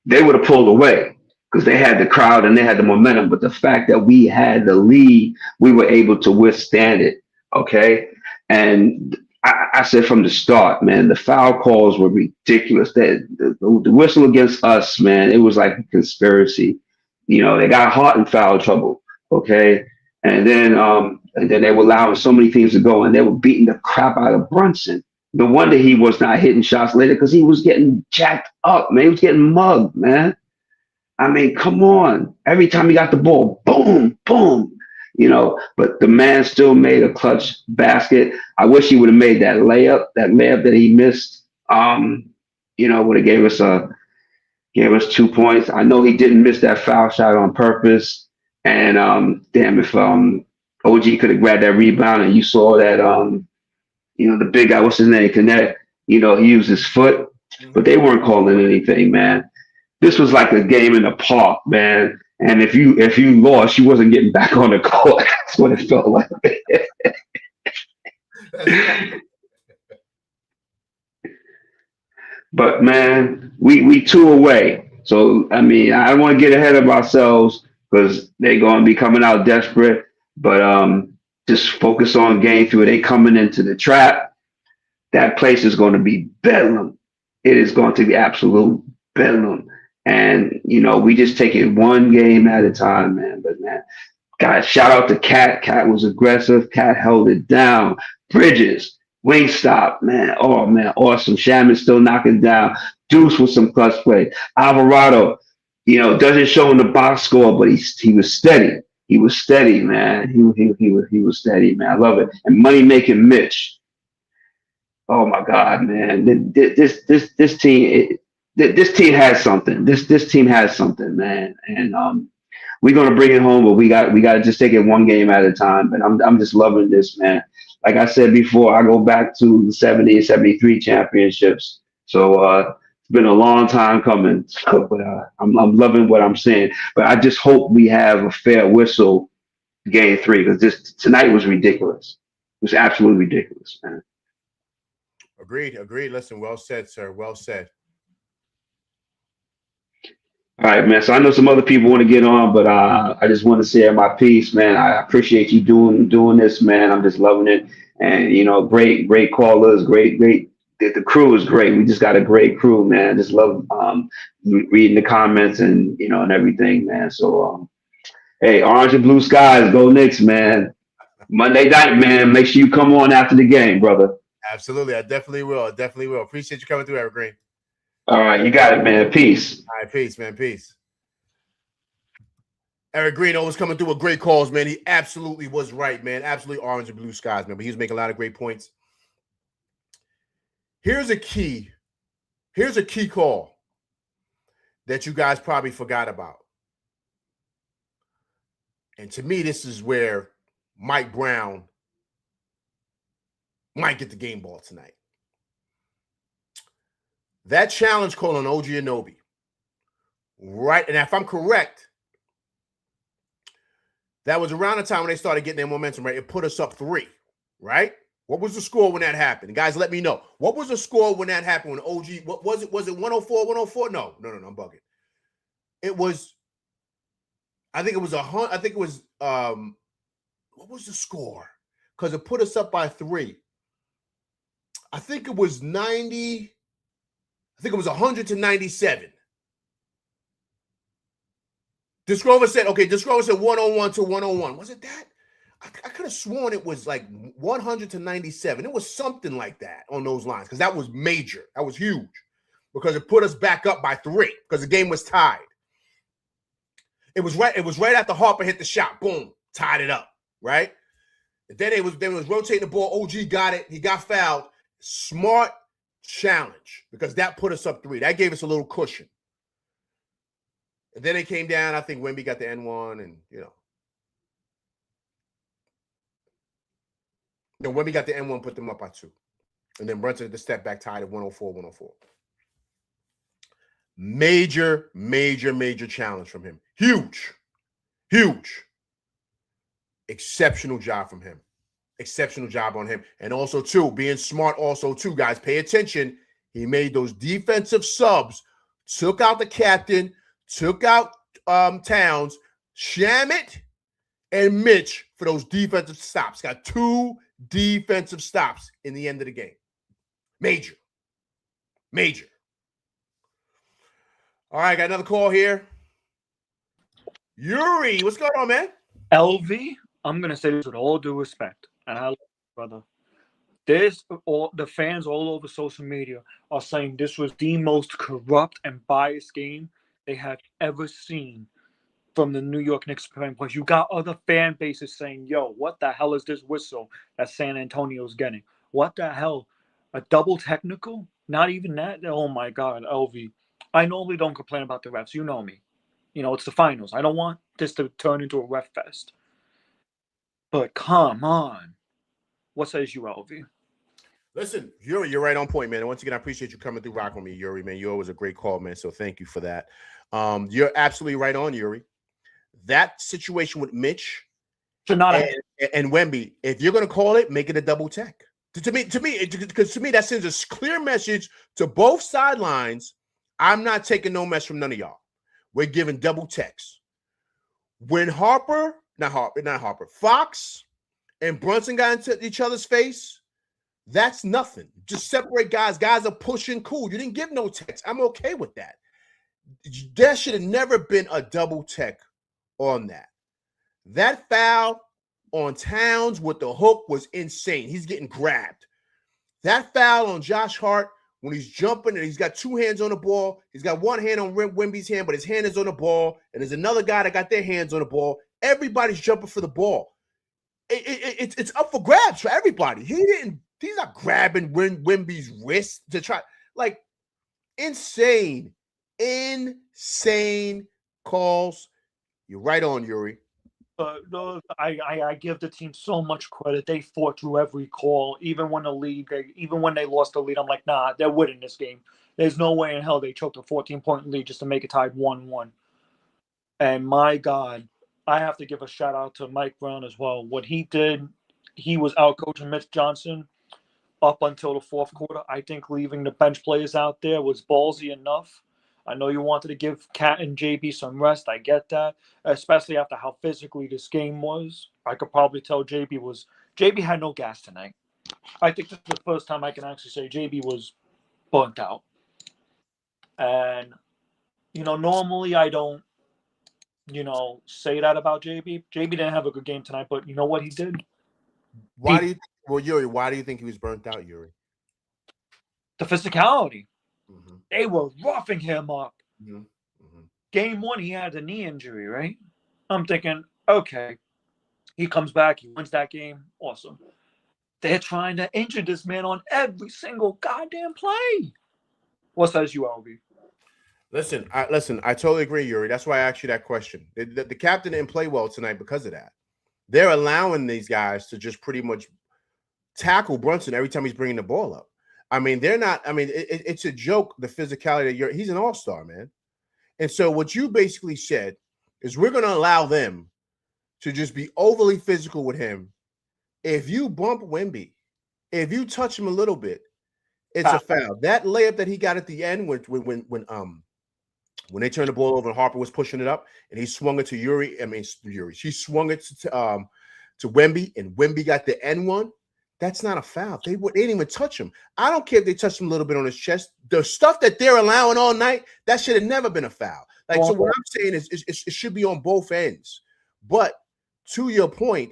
they would have pulled away because they had the crowd and they had the momentum. But the fact that we had the lead, we were able to withstand it. Okay. And I said from the start, man, the foul calls were ridiculous. The whistle against us, man, it was like a conspiracy. They got hot in foul trouble. Okay. And then they were allowing so many things to go and they were beating the crap out of Brunson. No wonder he was not hitting shots later because he was getting jacked up, man. He was getting mugged, man. I mean, come on. Every time he got the ball, boom, boom, but the man still made a clutch basket. I wish he would have made that layup that he missed. Would have gave us 2 points. I know he didn't miss that foul shot on purpose. And damn, if OG could have grabbed that rebound and you saw that the big guy, what's his name, connect, he used his foot, but they weren't calling anything, man. This was like a game in the park, man. And if you lost, you wasn't getting back on the court. That's what it felt like. But man, we 2 away. So I mean, I don't want to get ahead of ourselves because they're going to be coming out desperate. But just focus on game 3. They coming into the trap. That place is going to be bedlam. It is going to be absolute bedlam. And, we just take it one game at a time, man. But, man, guys, shout out to Cat. Cat was aggressive. Cat held it down. Bridges, Wingstop, man. Oh, man, awesome. Shaman still knocking down. Deuce with some clutch play. Alvarado, doesn't show in the box score, but he was steady. He was steady, man. He was steady, man. I love it. And money-making Mitch. Oh, my God, man. This team... This team has something. This team has something, man, and we're gonna bring it home. But we got to just take it one game at a time. And I'm just loving this, man. Like I said before, I go back to the 70 and 73 championships. So it's been a long time coming. But I'm loving what I'm seeing. But I just hope we have a fair whistle game 3 because tonight was ridiculous. It was absolutely ridiculous, man. Agreed. Listen, well said, sir. Well said. All right, man. So I know some other people want to get on, but I just want to say my piece, man. I appreciate you doing this, man. I'm just loving it, and great callers, great. The crew is great. We just got a great crew, man. Just love reading the comments and and everything, man. So hey, orange and blue skies, go Knicks, man. Monday night, man. Make sure you come on after the game, brother. Absolutely, I definitely will. Appreciate you coming through, Evergreen. All right, you got it, man. Peace. All right, peace, man. Peace. Eric Green always coming through with great calls, man. He absolutely was right, man. Absolutely orange and blue skies, man. But he was making a lot of great points. Here's a key call that you guys probably forgot about. And to me, this is where Mike Brown might get the game ball tonight. That challenge call on OG Anunoby, right? And if I'm correct, that was around the time when they started getting their momentum, right? It put us up 3, right? What was the score when that happened? Guys, let me know. What was the score when that happened? When OG, what was it? Was it 104, 104? No, I'm bugging. It was, I think it was what was the score? Because it put us up by 3. I think it was 90. I think it was 100 to 97. Discover said 101 to 101. Was it that? I could have sworn it was like 100 to 97. It was something like that on those lines because that was major. That was huge because it put us back up by 3 because the game was tied. It was right after Harper hit the shot. Boom, tied it up, right? And then it was rotating the ball. OG got it. He got fouled. Smart challenge because that put us up 3. That gave us a little cushion. And then it came down. I think Wemby got the N1 and, Wemby got the N1, put them up by 2. And then Brunson at the step back tied at 104-104. Major, major, major challenge from him. Huge. Exceptional job from him. Exceptional job on him. And also, too, being smart also, too, guys, pay attention. He made those defensive subs, took out the captain, took out Towns, Shamet, and Mitch for those defensive stops. Got 2 defensive stops in the end of the game. Major. All right, got another call here. Yuri, what's going on, man? LV, I'm going to say this with all due respect, and I love you, brother. The fans all over social media are saying this was the most corrupt and biased game they have ever seen from the New York Knicks standpoint. You got other fan bases saying, yo, what the hell is this whistle that San Antonio's getting? What the hell? A double technical? Not even that? Oh, my God, LV. I normally don't complain about the refs. You know me. You know, it's the finals. I don't want this to turn into a ref fest. But come on. What says you, LV? Listen, Yuri, you're right on point, man. And once again, I appreciate you coming through rocking with me, Yuri, man. You're always a great call, man. So thank you for that. You're absolutely right on, Yuri. That situation with Mitch and Wemby, if you're going to call it, make it a double tech. To me, because to me, that sends a clear message to both sidelines. I'm not taking no mess from none of y'all. We're giving double techs. When Fox and Brunson got into each other's face, that's nothing. Just separate guys. Guys are pushing cool. You didn't give no techs. I'm okay with that. There should have never been a double tech on that. That foul on Towns with the hook was insane. He's getting grabbed. That foul on Josh Hart when he's jumping and he's got 2 hands on the ball. He's got 1 hand on Wemby's hand, but his hand is on the ball. And there's another guy that got their hands on the ball. Everybody's jumping for the ball. It's up for grabs for everybody. He's not grabbing Wemby's wrist to try. Like, insane calls. You're right on, Yuri. I give the team so much credit. They fought through every call, even when they lost the lead. I'm like, nah, they're winning this game. There's no way in hell they choked a 14-point lead just to make it tied 1-1. And my God, I have to give a shout out to Mike Brown as well. What he did, he was out coaching Mitch Johnson up until the 4th quarter. I think leaving the bench players out there was ballsy enough. I know you wanted to give Cat and JB some rest. I get that, especially after how physically this game was. I could probably tell JB had no gas tonight. I think this is the first time I can actually say JB was burnt out. And, normally I don't, say that about JB. JB didn't have a good game tonight, but you know what he did? Yuri, why do you think he was burnt out, Yuri? The physicality. Mm-hmm. They were roughing him up. Mm-hmm. Mm-hmm. Game 1, he had a knee injury, right? I'm thinking, okay, he comes back, he wins that game, awesome. They're trying to injure this man on every single goddamn play. What says you, LV? Listen, I totally agree, Yuri. That's why I asked you that question. The captain didn't play well tonight because of that. They're allowing these guys to just pretty much tackle Brunson every time he's bringing the ball up. I mean, they're not. I mean, it's a joke, the physicality that he's an all-star, man. And so what you basically said is we're going to allow them to just be overly physical with him. If you bump Wemby, if you touch him a little bit, it's a foul. That layup that he got at the end when they turned the ball over and Harper was pushing it up and he swung it to Yuri. She swung it to Wemby and Wemby got the N1. That's not a foul. They didn't even touch him. I don't care if they touched him a little bit on his chest. The stuff that they're allowing all night, that should have never been a foul. So what I'm saying is it should be on both ends. But to your point,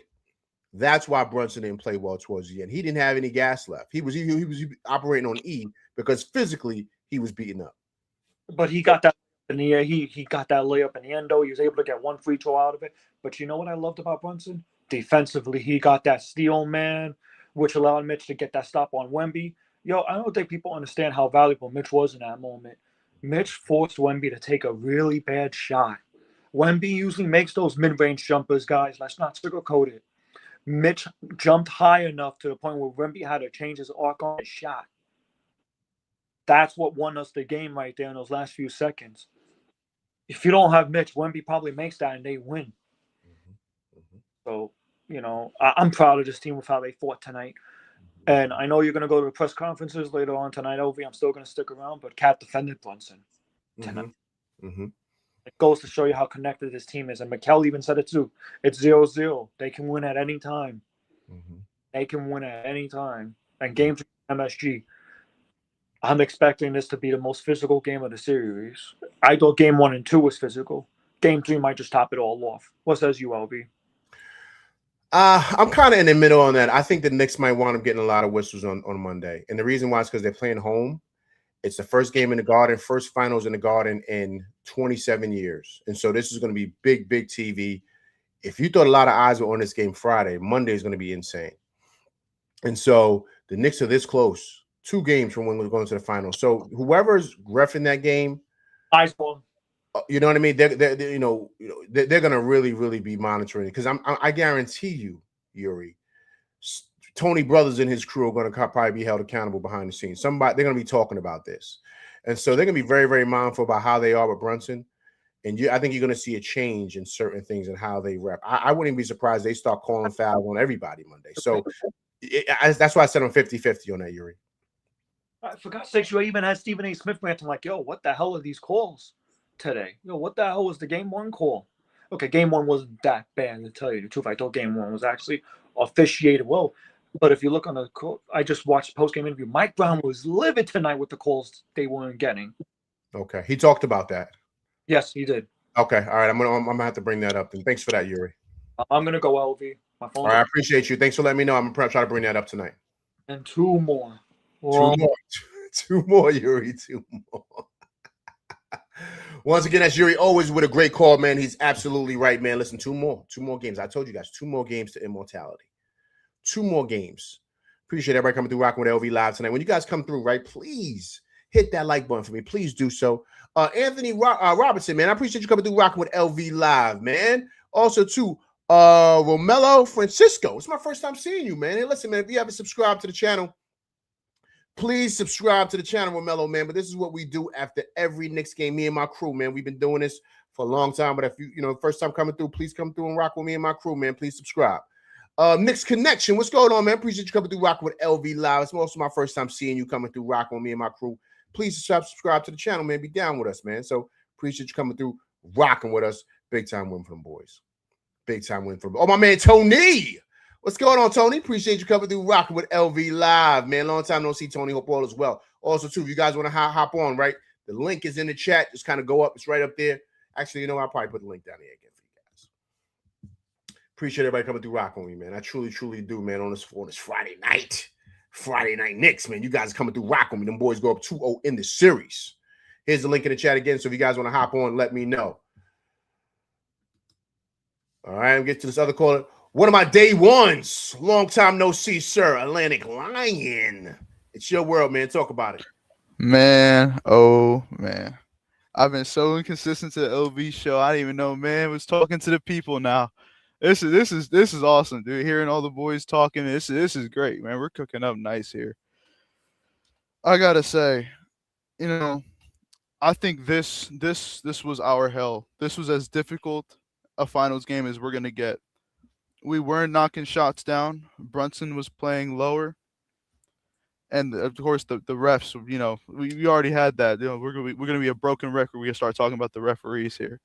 that's why Brunson didn't play well towards the end. He didn't have any gas left. He was operating on E because physically he was beaten up. But he got that in the air. He got that layup in the end, though. He was able to get 1 free throw out of it. But you know what I loved about Brunson? Defensively, he got that steal, man, which allowed Mitch to get that stop on Wemby. Yo, I don't think people understand how valuable Mitch was in that moment. Mitch forced Wemby to take a really bad shot. Wemby usually makes those mid-range jumpers, guys. Let's not sugarcoat it. Mitch jumped high enough to the point where Wemby had to change his arc on his shot. That's what won us the game right there in those last few seconds. If you don't have Mitch, Wemby probably makes that and they win. So, I'm proud of this team with how they fought tonight. And I know you're going to go to the press conferences later on tonight, Ovi. I'm still going to stick around, but Cat defended Brunson tonight. It goes to show you how connected this team is. And Mikal even said it too. It's 0-0. They can win at any time. They can win at any time. And game 3 MSG, I'm expecting this to be the most physical game of the series. I thought game 1 and 2 was physical. Game 3 might just top it all off. What says you, LB? I'm kind of in the middle on that. I think the Knicks might wind up getting a lot of whistles on Monday. And the reason why is because they're playing home. It's the first game in the Garden, first finals in the Garden in 27 years. And so this is going to be big, big TV. If you thought a lot of eyes were on this game Friday, Monday is going to be insane. And so the Knicks are this close, 2 games from when we're going to the finals. So whoever's reffing that game, eyes on. You know what I mean? They're going to really, really be monitoring it because I guarantee you, Yuri, Tony Brothers and his crew are going to probably be held accountable behind the scenes. They're going to be talking about this, and so they're going to be very, very mindful about how they are with Brunson. And I think you're going to see a change in certain things and how they rep. I wouldn't be surprised they start calling fouls on everybody Monday. So that's why I said I'm 50-50 on that, Yuri. For God's sakes, you even had Stephen A. Smith ranting like, "Yo, what the hell are these calls today? What the hell was the game 1 call?" Okay, game 1 wasn't that bad, to tell you the truth. I thought game 1 was actually officiated well. But if you look on the call, I just watched the postgame interview. Mike Brown was livid tonight with the calls they weren't getting. Okay, he talked about that. Yes, he did. Okay, all right. I'm gonna have to bring that up. And thanks for that, Yuri. I'm gonna go LV. My phone. All right, I appreciate you. Thanks for letting me know. I'm gonna try to bring that up tonight. And 2 more. 2 more, Yuri. 2 more. Once again, that's Yuri, always with a great call, man. He's absolutely right, man. Listen, 2 more games. I told you guys, 2 more games to immortality. 2 more games. Appreciate everybody coming through rocking with LV Live tonight. When you guys come through, right, please hit that like button for me. Please do so. Anthony Robertson, man, I appreciate you coming through rocking with LV Live, man. Also, too, Romello Francisco. It's my first time seeing you, man. Hey, listen, man, if you haven't subscribed to the channel, please subscribe to the channel, Romello, man. But this is what we do after every Knicks game. Me and my crew, man. We've been doing this for a long time. But if you first time coming through, please come through and rock with me and my crew, man. Please subscribe. Knicks Connection, what's going on, man? Appreciate you coming through rocking with LV Live. It's also my first time seeing you coming through rocking with me and my crew. Please subscribe to the channel, man. Be down with us, man. So appreciate you coming through rocking with us. Big time win for them boys. Big time win for them. Oh, my man, Tony. What's going on, Tony? Appreciate you coming through rocking with LV Live, man. Long time no see, Tony. Hope all is well. Also, too, if you guys want to hop on, right? The link is in the chat. Just kind of go up. It's right up there. Actually, I'll probably put the link down here again for you guys. Appreciate everybody coming through rocking with me, man. I truly, truly do, man, on this Friday night. Friday night Knicks, man. You guys are coming through rocking with me. Them boys go up 2-0 in the series. Here's the link in the chat again. So if you guys want to hop on, let me know. All right, I'm getting to this other caller. One of my day ones. Long time no see, sir. Atlantic Lion. It's your world, man. Talk about it. Man, oh, man. I've been so inconsistent to the LV show. I didn't even know, man, was talking to the people now. This is awesome, dude. Hearing all the boys talking, this is great, man. We're cooking up nice here. I gotta say, I think this was our hell. This was as difficult a finals game as we're gonna get. We weren't knocking shots down. Brunson was playing lower, and of course the refs. We already had that. We're gonna be a broken record. We're gonna start talking about the referees here.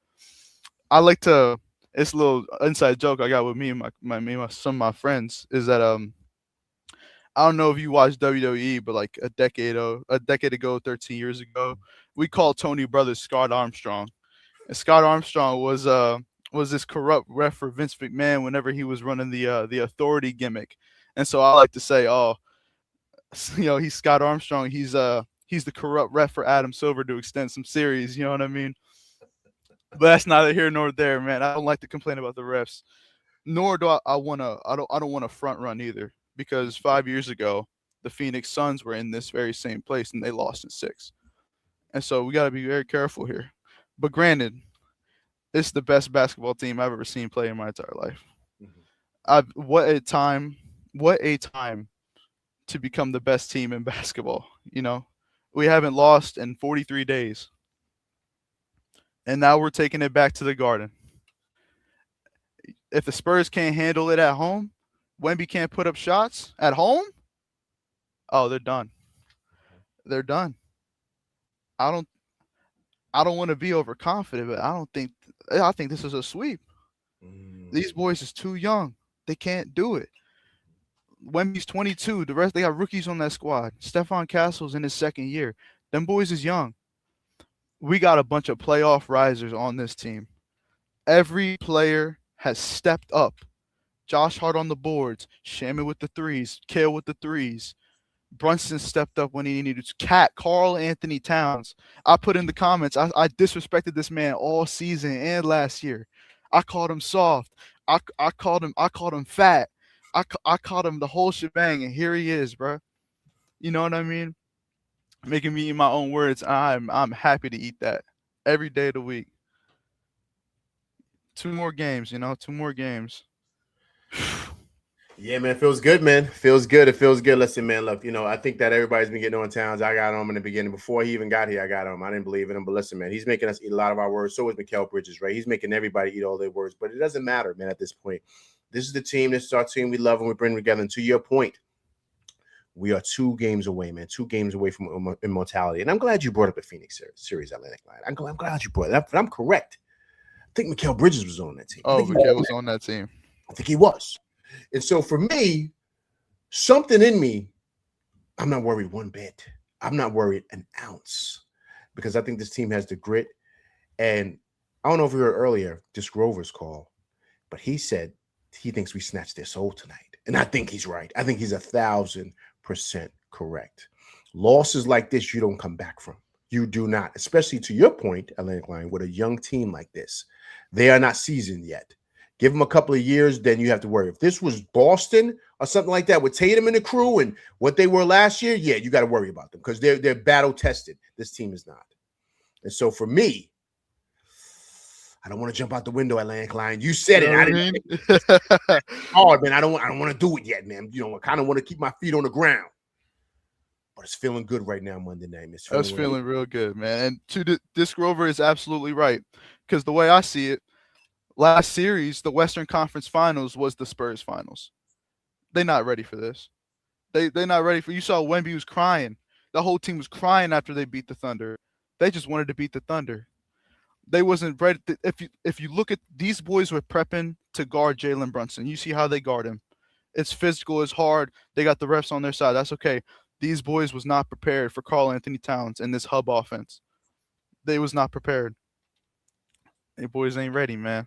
I like to. It's a little inside joke I got with me and some of my friends is that I don't know if you watched WWE, but like a decade ago, 13 years ago, we called Tony Brothers Scott Armstrong, and Scott Armstrong was this corrupt ref for Vince McMahon whenever he was running the authority gimmick, and so I like to say, he's Scott Armstrong, he's the corrupt ref for Adam Silver to extend some series, you know what I mean? But that's neither here nor there, man. I don't like to complain about the refs, nor do I don't want to front run either, because 5 years ago the Phoenix Suns were in this very same place and they lost in 6, and so we got to be very careful here. But granted, it's the best basketball team I've ever seen play in my entire life. What a time! What a time to become the best team in basketball. We haven't lost in 43 days, and now we're taking it back to the Garden. If the Spurs can't handle it at home, Wemby can't put up shots at home. Oh, they're done. They're done. I don't want to be overconfident, but I think this is a sweep. These boys is too young. They can't do it. Wemby's 22. The rest, they got rookies on that squad. Stephon Castle's in his second year. Them boys is young. We got a bunch of playoff risers on this team. Every player has stepped up. Josh Hart on the boards. Shaman with the threes. Kale with the threes. Brunson stepped up when he needed to. Carl Anthony Towns. I put in the comments, I disrespected this man all season and last year. I called him soft. I called him fat. I called him the whole shebang, and here he is, bro. You know what I mean? Making me eat my own words. I'm happy to eat that every day of the week. 2 more games, 2 more games. Yeah, man, feels good, man. Feels good. It feels good. Listen, man, look, I think that everybody's been getting on Towns. I got him in the beginning. Before he even got here, I got him. I didn't believe in him. But listen, man, he's making us eat a lot of our words. So is Mikal Bridges, right? He's making everybody eat all their words. But it doesn't matter, man, at this point. This is the team. This is our team we love and we bring together. And to your point, we are 2 games away, man. 2 games away from immortality. And I'm glad you brought up the Phoenix series Atlantic line. I'm glad you brought it up. But I'm correct. I think Mikal Bridges was on that team. Oh, Mikal was on that team. I think he was. And so for me, something in me, I'm not worried one bit. I'm not worried an ounce because I think this team has the grit. And I don't know if you heard earlier, this Grover's call, but he said he thinks we snatched their soul tonight. And I think he's right. I think he's 1,000% correct. Losses like this, you don't come back from. You do not, especially to your point, Atlantic Line, with a young team like this. They are not seasoned yet. Give them a couple of years, then you have to worry. If this was Boston or something like that with Tatum and the crew and what they were last year, yeah, you got to worry about them because they're battle tested. This team is not. And so for me, I don't want to jump out the window, Atlantic Line. You said it. I didn't. Hard, man. I don't want to do it yet, man. I kind of want to keep my feet on the ground. But it's feeling good right now, Monday night. It's feeling real good, man. And this Grover is absolutely right because the way I see it, last series, the Western Conference Finals was the Spurs Finals. They're not ready for this. They're not ready for. You saw Wemby was crying. The whole team was crying after they beat the Thunder. They just wanted to beat the Thunder. They wasn't ready. If you look at these boys were prepping to guard Jalen Brunson. You see how they guard him. It's physical. It's hard. They got the refs on their side. That's okay. These boys was not prepared for Karl Anthony Towns and this hub offense. They was not prepared. They boys ain't ready, man.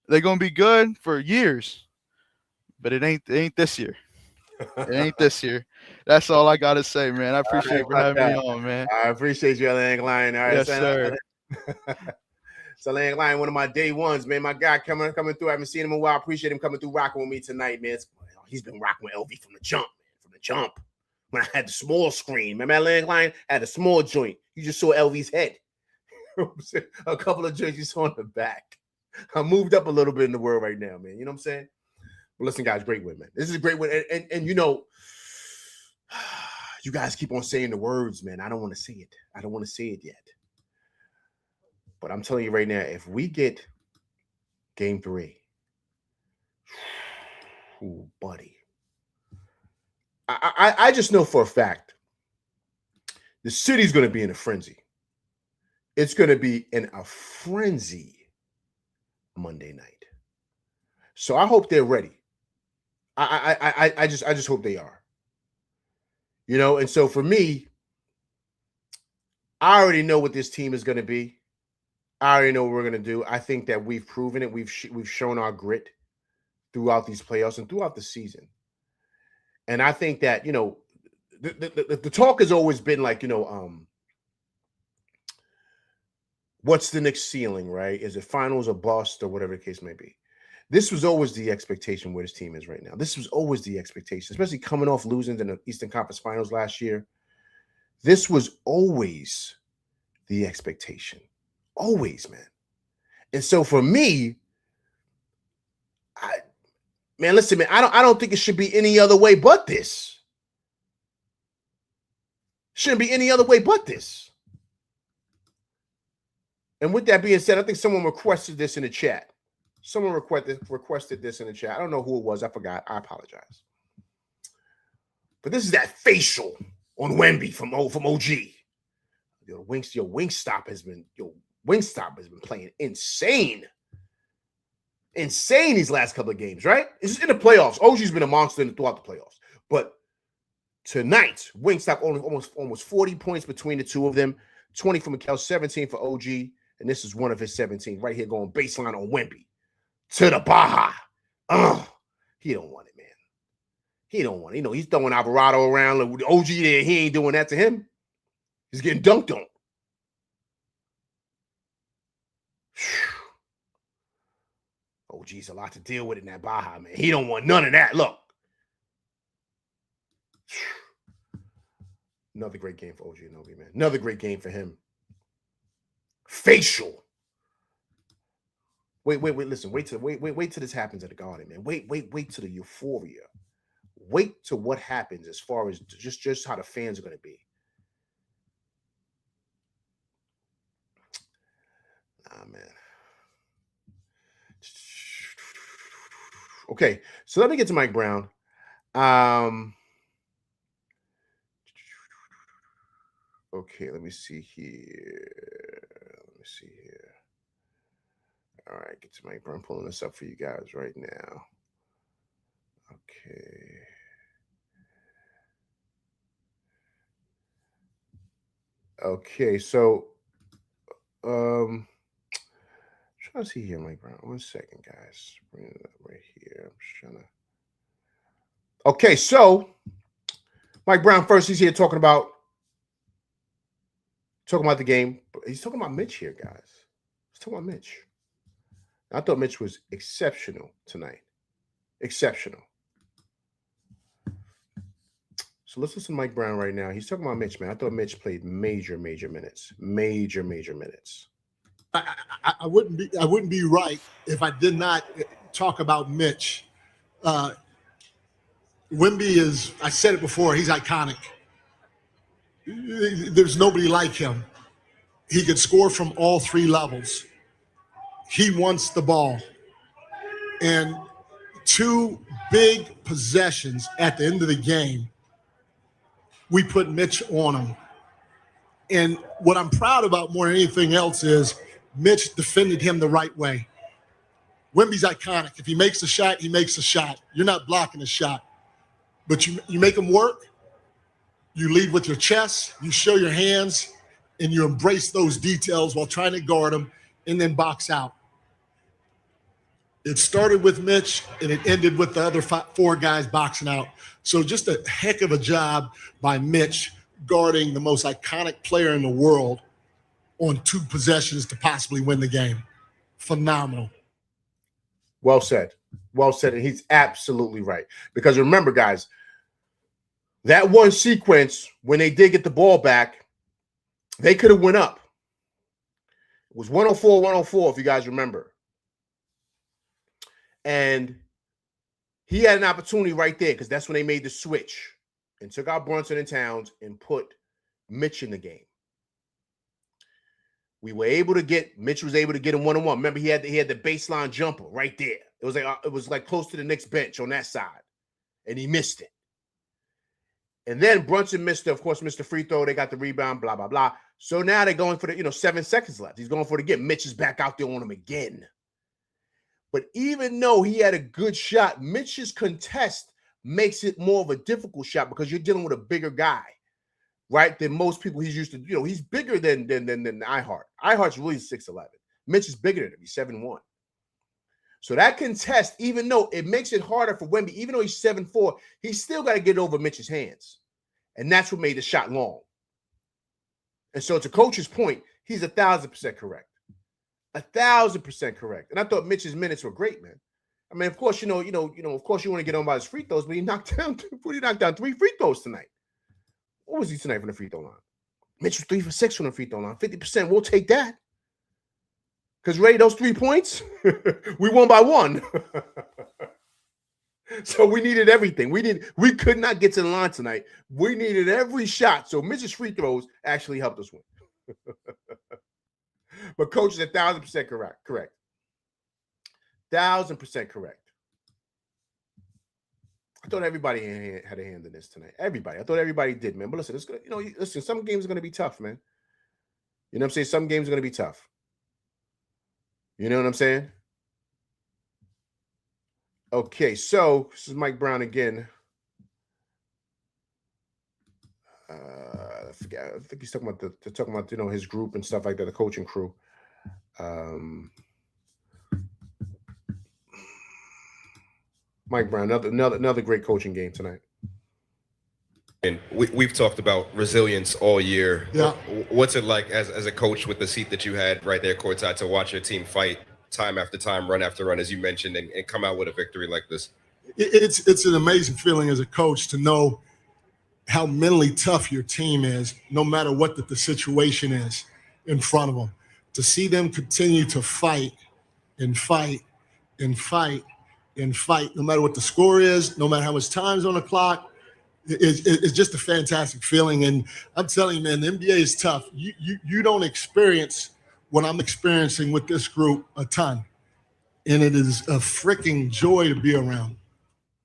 They're gonna be good for years, but it ain't this year. It ain't this year. That's all I gotta say, man. I appreciate you for having me on, man. I appreciate you, Atlantic Line. All right, yes, sir. So Atlantic Line, one of my day ones, man. My guy coming through. I haven't seen him in a while. I appreciate him coming through, rocking with me tonight, man. He's been rocking with LV from the jump, man. From the jump. When I had the small screen, remember Atlantic Line had a small joint. You just saw LV's head. A couple of joints you saw in the back. I moved up a little bit in the world right now, man. You know what I'm saying? Well, listen, guys, great win, man. This is a great win. And you guys keep on saying the words, man. I don't want to say it. I don't want to say it yet. But I'm telling you right now, if we get game 3, ooh, buddy. I just know for a fact the city's going to be in a frenzy. It's going to be in a frenzy Monday night. So I hope they're ready. I just hope they are. And so for me, I already know what this team is going to be. I already know what we're going to do. I think that we've proven it. We've shown our grit throughout these playoffs and throughout the season. And I think that, the talk has always been like, what's the next ceiling, right? Is it finals or bust or whatever the case may be? This was always the expectation where this team is right now. This was always the expectation, especially coming off losing in the Eastern Conference Finals last year. This was always the expectation. Always, man. And so for me, Man, listen, man, I don't think it should be any other way but this. Shouldn't be any other way but this. And with that being said, I think someone requested this in the chat. Someone requested this in the chat. I don't know who it was. I forgot. I apologize. But this is that facial on Wemby from OG. Wingstop has been playing insane. Insane these last couple of games, right? It's in the playoffs. OG's been a monster throughout the playoffs. But tonight, Wingstop almost 40 points between the two of them. 20 for Mikal, 17 for OG. And this is one of his 17 right here going baseline on Wemby. To the Baja. He don't want it, man. He don't want it. You know, he's throwing Alvarado around. With the OG there, he ain't doing that to him. He's getting dunked on. OG's a lot to deal with in that Baja, man. He don't want none of that. Look. Another great game for OG Anunoby, man. Another great game for him. Facial. Wait, listen. Wait till this happens at the Garden, man. Wait till the euphoria. Wait till what happens as far as just how the fans are going to be. Man. Okay, so let me get to Mike Brown. Okay, let me see here. All right, get to Mike Brown. I'm pulling this up for you guys right now. Okay. Okay, so trying to see here, Mike Brown. 1 second, guys. Bring it up right here. I'm just trying to. Okay, so Mike Brown first. He's here talking about the game. He's talking about Mitch here, guys. He's talking about Mitch. I thought Mitch was exceptional tonight. Exceptional. So let's listen to Mike Brown right now. He's talking about Mitch, man. I thought Mitch played major minutes. Major minutes. I wouldn't be right if I did not talk about Mitch. Wemby is, I said it before, he's iconic. There's nobody like him. He could score from all three levels. He wants the ball. And 2 big possessions at the end of the game, we put Mitch on him. And what I'm proud about more than anything else is Mitch defended him the right way. Wemby's iconic. If he makes a shot, he makes a shot. You're not blocking a shot. But you make him work. You lead with your chest. You show your hands. And you embrace those details while trying to guard him and then box out. It started with Mitch, and it ended with the other 4 guys boxing out. So just a heck of a job by Mitch guarding the most iconic player in the world on 2 possessions to possibly win the game. Phenomenal. Well said. Well said. And he's absolutely right. Because remember, guys, that one sequence, when they did get the ball back, they could have went up. It was 104, if you guys remember. And he had an opportunity right there because that's when they made the switch and took out Brunson and Towns and put Mitch in the game. Mitch was able to get him 1-on-1. Remember, he had the baseline jumper right there. It was like close to the Knicks bench on that side, and he missed it. And then Brunson missed the free throw. They got the rebound, blah, blah, blah. So now they're going for the 7 seconds left. He's going for it again. Mitch is back out there on him again. But even though he had a good shot, Mitch's contest makes it more of a difficult shot because you're dealing with a bigger guy, right? Than most people he's used to. He's bigger than iHeart. iHeart's really 6'11". Mitch is bigger than him. He's 7'1". So that contest, even though it makes it harder for Wemby, even though he's 7'4", he's still got to get over Mitch's hands. And that's what made the shot long. And so to Coach's point, he's 1,000% correct. 1,000% correct. And I thought Mitch's minutes were great, man. I mean, of course, of course you want to get on by his free throws, but he knocked down 3 free throws tonight. What was he tonight from the free throw line? Mitch was 3 for 6 from the free throw line. 50%. We'll take that. Because Ray, those 3 points, we won by 1. So we needed everything. We could not get to the line tonight. We needed every shot. So Mrs. Free Throws actually helped us win. But coach is 1,000% correct. 1,000% correct. I thought everybody had a hand in this tonight. Everybody. I thought everybody did, man. But listen, it's gonna, listen, some games are gonna be tough, man. You know what I'm saying? Some games are gonna be tough. You know what I'm saying? Okay, so this is Mike Brown again. I think he's talking about his group and stuff like that, the coaching crew. Mike Brown, another great coaching game tonight. And we've talked about resilience all year. Yeah. What's it like as a coach with the seat that you had right there courtside to watch your team fight time after time, run after run, as you mentioned, and come out with a victory like this? It's an amazing feeling as a coach to know how mentally tough your team is, no matter what the situation is in front of them. To see them continue to fight and fight and fight and fight, no matter what the score is, no matter how much time's on the clock, it's just a fantastic feeling. And I'm telling you, man, the NBA is tough. You don't experience what I'm experiencing with this group a ton. And it is a freaking joy to be around.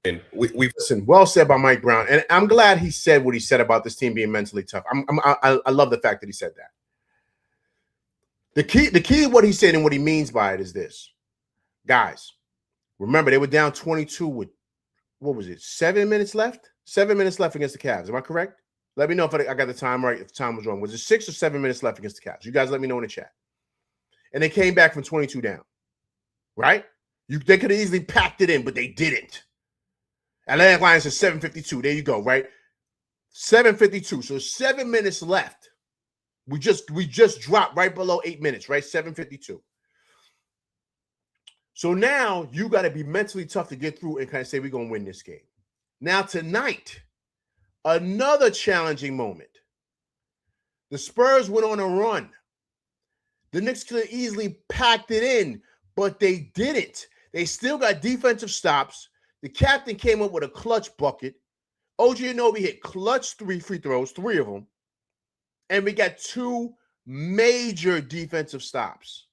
And we've listen, well said by Mike Brown, and I'm glad he said what he said about this team being mentally tough. I love the fact that he said that. The key to what he said and what he means by it is this, guys. Remember, they were down 22 with, what was it, 7 minutes left? 7 minutes left against the Cavs. Am I correct? Let me know if I got the time right. If the time was wrong, was it 6 or 7 minutes left against the Cavs? You guys, let me know in the chat. And they came back from 22 down, right? They could have easily packed it in, but they didn't. Atlantic Lions is 7:52. There you go, right? 7:52. So 7 minutes left. We just dropped right below 8 minutes, right? 7:52. So now you got to be mentally tough to get through and kind of say we're going to win this game. Now tonight, another challenging moment. The Spurs went on a run. The Knicks could have easily packed it in, but they didn't. They still got defensive stops. The captain came up with a clutch bucket. OG Anunoby hit clutch 3 free throws, 3 of them. And we got 2 major defensive stops.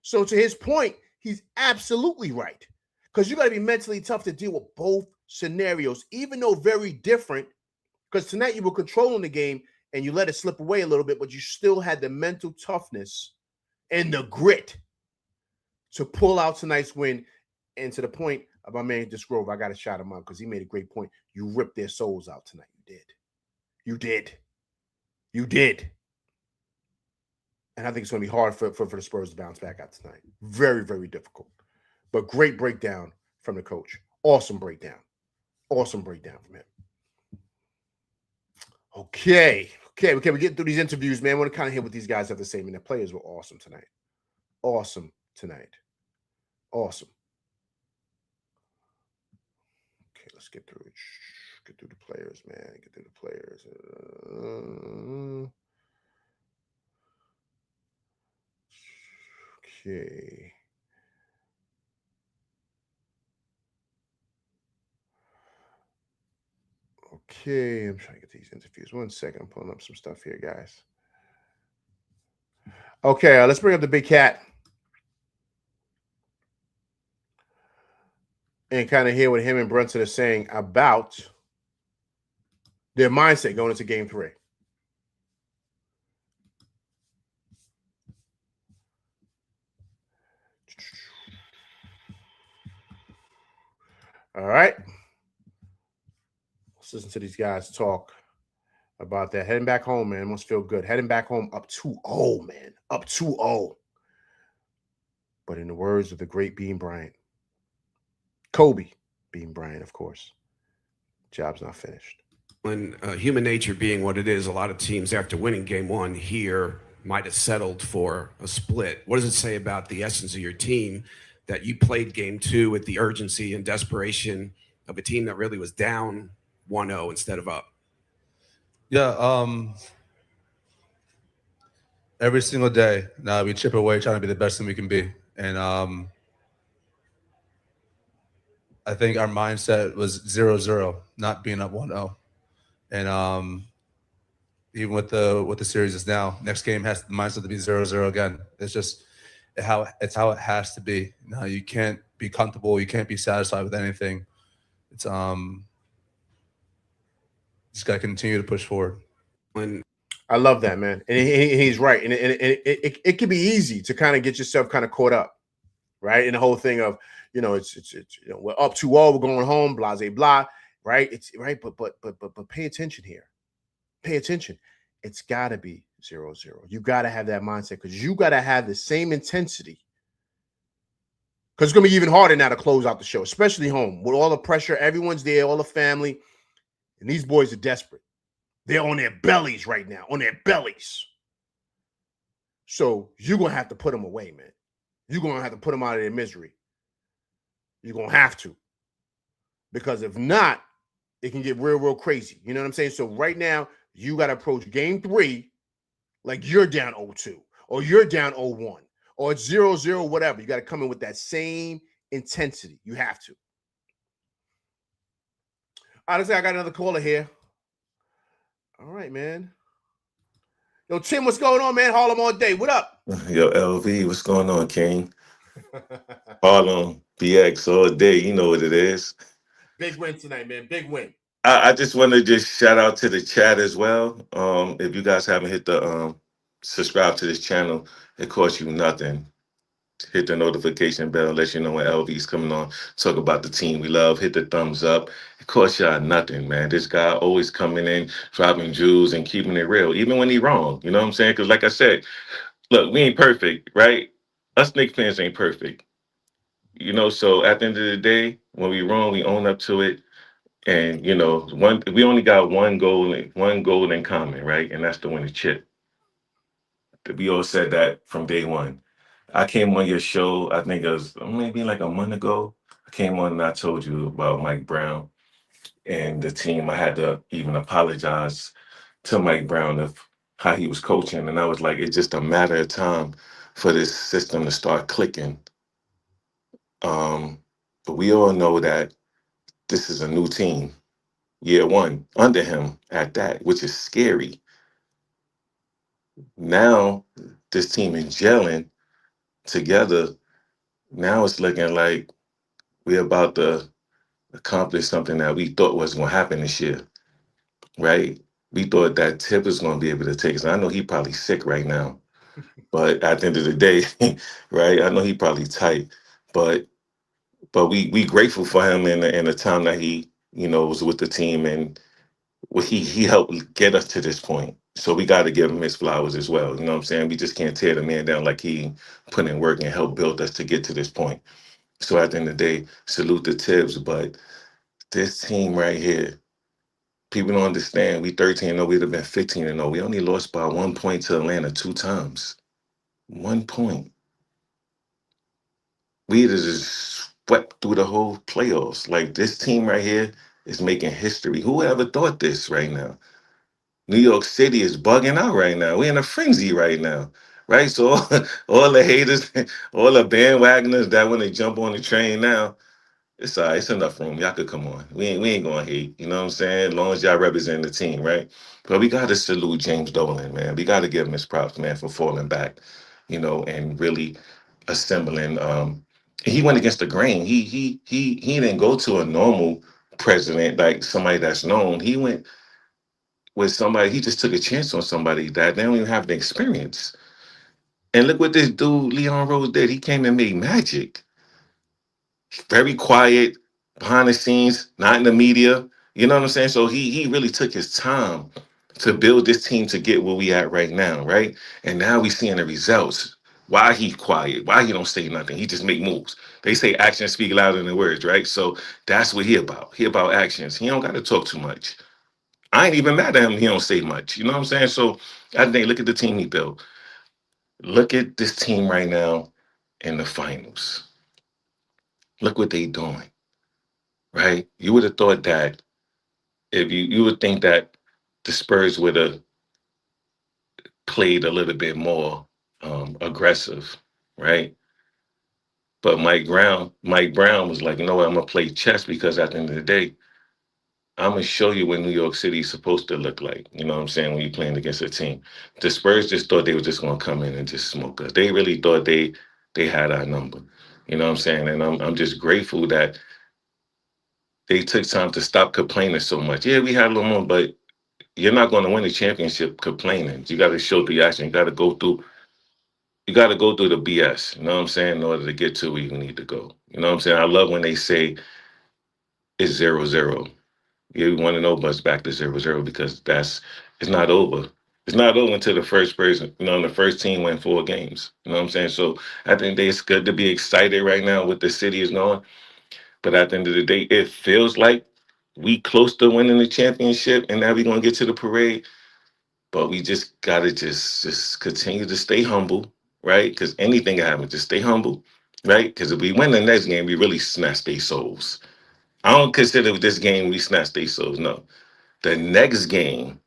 So to his point, he's absolutely right. Because you got to be mentally tough to deal with both scenarios, even though very different. Because tonight you were controlling the game and you let it slip away a little bit, but you still had the mental toughness and the grit to pull out tonight's win. And to the point of my man Disgrove, I got to shout him out because he made a great point. You ripped their souls out tonight. You did. And I think it's going to be hard for the Spurs to bounce back out tonight. Very, very difficult. But great breakdown from the coach. Awesome breakdown from him. Okay, we get through these interviews, man. I want to kind of hear what these guys have to say. I mean, the players were awesome tonight. Awesome. Okay, let's get through it. Get through the players, man. Okay. Okay, I'm trying to get these interviews. 1 second, I'm pulling up some stuff here, guys. Okay, let's bring up the big cat and kind of hear what him and Brunson are saying about their mindset going into Game 3. All right. Let's listen to these guys talk about that. Heading back home, man. Must feel good. Heading back home up 2-0, man. Up 2-0. But in the words of the great Bean Bryant, Kobe Bean Bryant, of course, job's not finished. When human nature being what it is, a lot of teams after winning game 1 here might have settled for a split. What does it say about the essence of your team that you played game 2 with the urgency and desperation of a team that really was down 1-0 instead of up? Yeah, every single day now we chip away trying to be the best thing we can be. And I think our mindset was 0-0, not being up 1-0. And even with the series is now, next game has the mindset to be 0-0 again. It's just how it has to be. Now you can't be comfortable, you can't be satisfied with anything. It's just gotta continue to push forward. I love that, man, and he's right, and it can be easy to kind of get yourself kind of caught up, right, in the whole thing of it's we're up 2-0, we're going home, blah blah blah, right? It's right, but pay attention here, pay attention. It's got to be 0-0. You got to have that mindset because you got to have the same intensity. Because it's going to be even harder now to close out the show, especially home with all the pressure. Everyone's there, all the family, and these boys are desperate. They're on their bellies right now, on their bellies. So you're going to have to put them away, man. You're going to have to put them out of their misery. You're going to have to. Because if not, it can get real crazy. You know what I'm saying? So right now, you got to approach game 3 like you're down 0-2 or you're down 0-1 or it's 0-0, whatever. You got to come in with that same intensity. You have to. Honestly, I got another caller here. All right, man. Yo, Tim, what's going on, man? Harlem all day. What up? Yo, LV, what's going on, King? Harlem, BX all day. You know what it is. Big win tonight, man. Big win. I just want to just shout out to the chat as well. If you guys haven't hit the subscribe to this channel, it costs you nothing. Hit the notification bell, let you know when LV's coming on. Talk about the team we love. Hit the thumbs up. It costs y'all nothing, man. This guy always coming in, dropping jewels and keeping it real, even when he wrong. You know what I'm saying? Because like I said, look, we ain't perfect, right? Us Knicks fans ain't perfect. So at the end of the day, when we wrong, we own up to it. And we only got one goal in common, right? And that's to win the chip. We all said that from day one. I came on your show, I think it was maybe like a month ago. I came on and I told you about Mike Brown and the team. I had to even apologize to Mike Brown of how he was coaching. And I was like, it's just a matter of time for this system to start clicking. But we all know that this is a new team, year one, under him at that, which is scary. Now, this team is gelling together. Now it's looking like we're about to accomplish something that we thought was going to happen this year, right? We thought that Tip was going to be able to take us. I know he probably sick right now, but at the end of the day, right? I know he probably tight, but we grateful for him in the time that he was with the team, and he helped get us to this point. So we got to give him his flowers as well. You know what I'm saying? We just can't tear the man down like he put in work and helped build us to get to this point. So at the end of the day, salute the Tibbs, but this team right here, people don't understand. We 13-0, we'd have been 15-0. We only lost by 1 point to Atlanta 2 times. 1 point. We just swept through the whole playoffs. Like, this team right here is making history. Who ever thought this right now? New York City is bugging out right now. We're in a frenzy right now, right? So all the haters, all the bandwagoners that want to jump on the train now, it's all right. It's enough room. Y'all could come on. We ain't going to hate. You know what I'm saying? As long as y'all represent the team, right? But we got to salute James Dolan, man. We got to give him his props, man, for falling back, and really assembling. He went against the grain. He didn't go to a normal president like somebody that's known. He went with somebody. He just took a chance on somebody that they don't even have the experience. And look what this dude Leon Rose did. He came and made magic. Very quiet, behind the scenes, not in the media. You know what I'm saying? So he really took his time to build this team to get where we at right now, right? And now we seeing the results. Why he quiet? Why he don't say nothing? He just make moves. They say actions speak louder than words, right? So that's what he about. He about actions. He don't got to talk too much. I ain't even mad at him. He don't say much. You know what I'm saying? So I think look at the team he built. Look at this team right now in the finals. Look what they doing, right? You would have thought that if you would think that the Spurs would have played a little bit more aggressive, right? But Mike Brown was like, you know what, I'm gonna play chess because at the end of the day, I'm gonna show you what New York City is supposed to look like. You know what I'm saying? When you're playing against a team, the Spurs just thought they were just gonna come in and just smoke us. They really thought they had our number. You know what I'm saying? And I'm just grateful that they took time to stop complaining so much. Yeah, we had a little more, but you're not going to win the championship complaining. You got to show the action. You got to go through. You got to go through the BS. You know what I'm saying? In order to get to where you need to go. You know what I'm saying? I love when they say it's 0-0. Yeah, we want to know, but it's back to 0-0 because it's not over. It's not over until the first person, the first team win 4 games. You know what I'm saying? So I think it's good to be excited right now with the city is going. But at the end of the day, it feels like we close to winning the championship, and now we're gonna get to the parade. But we just gotta just continue to stay humble, right? Because anything can happen. Just stay humble, right? Because if we win the next game, we really snatch their souls. I don't consider this game we snatch their souls. No, the next game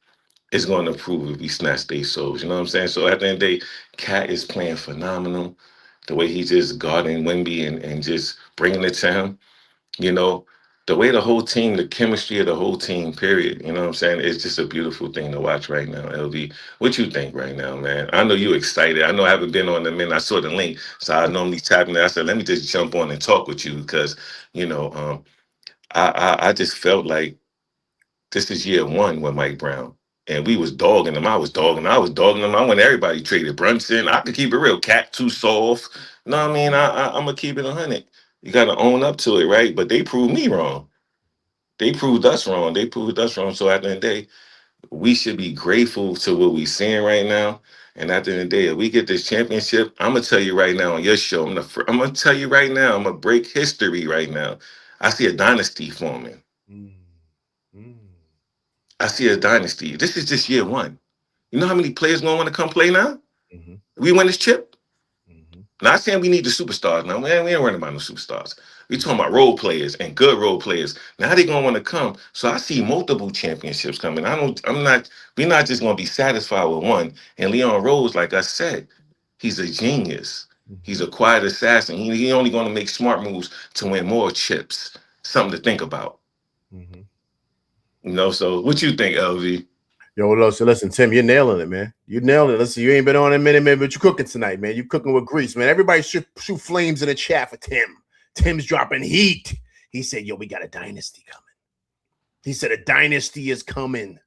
is going to prove if we snatch their souls. You know what I'm saying? So at the end of the day, Cat is playing phenomenal. The way he just guarding Wemby and just bringing it to him. You know, the way the whole team, the chemistry of the whole team, period. You know what I'm saying? It's just a beautiful thing to watch right now, LV. What you think right now, man? I know you excited. I know I haven't been on the minute. I saw the link. So I normally tap in there. I said, let me just jump on and talk with you because, I just felt like this is year one with Mike Brown. And we was dogging him. I was dogging him. I want everybody traded Brunson. I could keep it real. Cat too soft. No, I mean, I'm going to keep it 100. You got to own up to it, right? But they proved me wrong. They proved us wrong. So at the end of the day, we should be grateful to what we're seeing right now. And at the end of the day, if we get this championship, I'm gonna tell you right now on your show. I'm gonna tell you right now. I'm gonna break history right now. I see a dynasty forming. I see a dynasty. This is just year one. You know how many players gonna want to come play now? We win this chip. Not saying we need the superstars. Now, man, we ain't worrying about no superstars. We talking about role players and good role players. Now they gonna want to come. So I see multiple championships coming. We're not just gonna be satisfied with one. And Leon Rose, like I said, he's a genius. He's a quiet assassin. He only gonna make smart moves to win more chips. Something to think about. So what you think, LV? Yo, listen, Tim, you're nailing it, man. You're nailing it. Listen, you ain't been on in a minute, man, but you're cooking tonight, man. You're cooking with grease, man. Everybody should shoot flames in the chat for Tim. Tim's dropping heat. He said, yo, we got a dynasty coming. He said a dynasty is coming.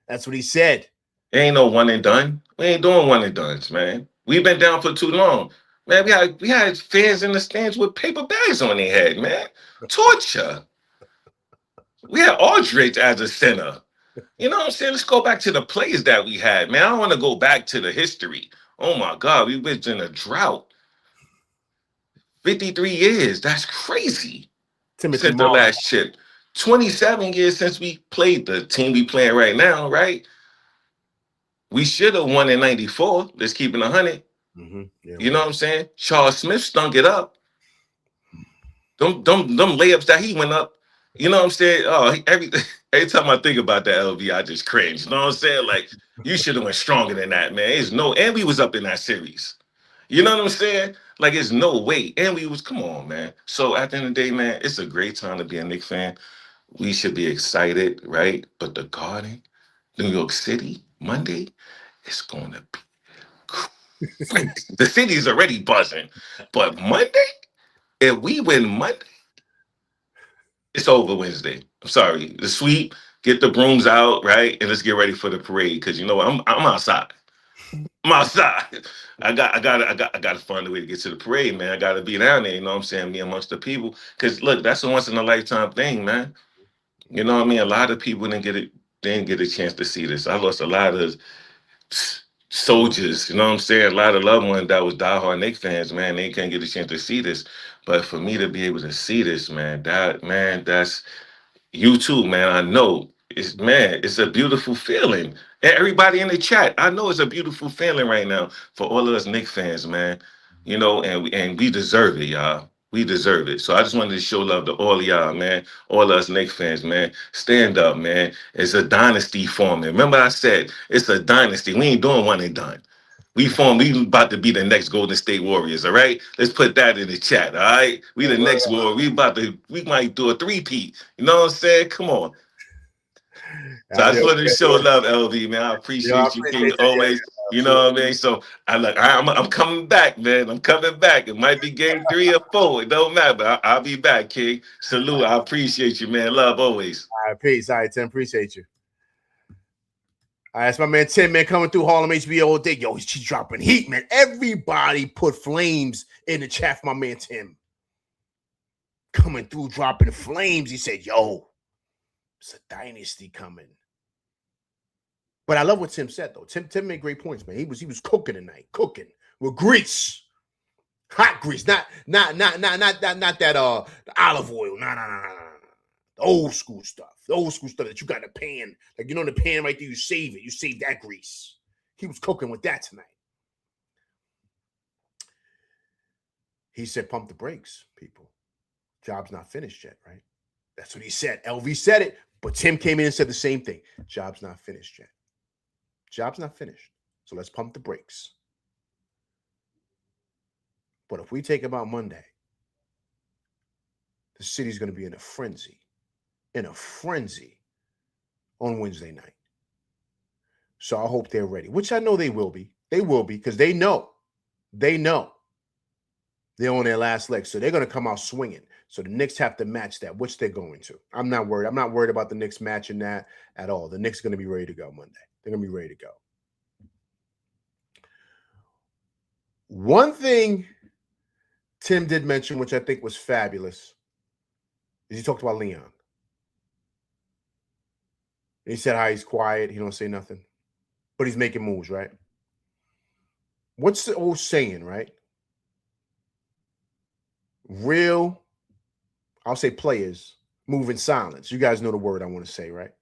That's what he said. Ain't no one and done. We ain't doing one and dones, man. We've been down for too long. Man, we had fans in the stands with paper bags on their head, man. Torture. We had Aldridge as a center. You know what I'm saying? Let's go back to the plays that we had, man. I don't want to go back to the history. Oh my God, we was in a drought. 53 years. That's crazy. Timothy Since the last chip. 27 years since we played the team we playing right now, right? We should have won in 94. Let's keep it 100. You know what I'm saying? Charles Smith stunk it up. Them layups that he went up. You know what I'm saying? Oh, every time I think about that, LV, I just cringe. You know what I'm saying? Like, you should have went stronger than that, man. And we was up in that series. You know what I'm saying? Like, it's no way. And come on, man. So at the end of the day, man, it's a great time to be a Knicks fan. We should be excited, right? But the Garden, New York City, Monday, it's going to be crazy. The city's already buzzing. But Monday, if we win Monday, it's over Wednesday. I'm sorry. The sweep, get the brooms out, right? And let's get ready for the parade. Because you know what? I'm outside. I'm outside. I gotta find a way to get to the parade, man. I gotta be down there, you know what I'm saying? Me amongst the people. Because look, that's a once in a lifetime thing, man. You know what I mean? A lot of people didn't get a chance to see this. I lost a lot of soldiers, you know what I'm saying? A lot of loved ones that was diehard Knicks fans, man. They can't get a chance to see this. But for me to be able to see this, man, that's you too, man. I know it's a beautiful feeling. Everybody in the chat, I know it's a beautiful feeling right now for all of us Knicks fans, man. You know, and we deserve it, y'all. We deserve it. So I just wanted to show love to all of y'all, man. All of us Knicks fans, man. Stand up, man. It's a dynasty forming. Remember I said it's a dynasty. We ain't doing one and done. We about to be the next Golden State Warriors, all right? Let's put that in the chat, all right? We the next Warriors. We might do a three-peat. You know what I'm saying? Come on. So I just wanted to show love, LV, man. I appreciate you, King, always. You know what I mean? So I'm coming back, man. I'm coming back. It might be game 3 or 4. It don't matter, but I'll be back, King. Salute. I appreciate you, man. Love always. All right, peace. All right, Tim. Appreciate you. All right, it's my man Tim, man, coming through Harlem HBO all day. Yo, he's dropping heat, man. Everybody put flames in the chat for my man Tim. Coming through, dropping flames. He said, yo, it's a dynasty coming. But I love what Tim said, though. Tim made great points, man. He was cooking tonight, cooking with grease. Hot grease, not that olive oil. No. The old school stuff. The old school stuff that you got in a pan. Like, you know, in the pan right there, you save it. You save that grease. He was cooking with that tonight. He said, pump the brakes, people. Job's not finished yet, right? That's what he said. LV said it, but Tim came in and said the same thing. Job's not finished yet. Job's not finished. So let's pump the brakes. But if we take about Monday, the city's going to be in a frenzy on Wednesday night. So I hope they're ready, which I know they will be. They will be because they know they're on their last leg. So they're going to come out swinging. So the Knicks have to match that, which they're going to. I'm not worried. I'm not worried about the Knicks matching that at all. The Knicks are going to be ready to go Monday. They're going to be ready to go. One thing Tim did mention, which I think was fabulous, is he talked about Leon. He said how he's quiet. He don't say nothing. But he's making moves, right? What's the old saying, right? Real, I'll say players, move in silence. You guys know the word I want to say, right?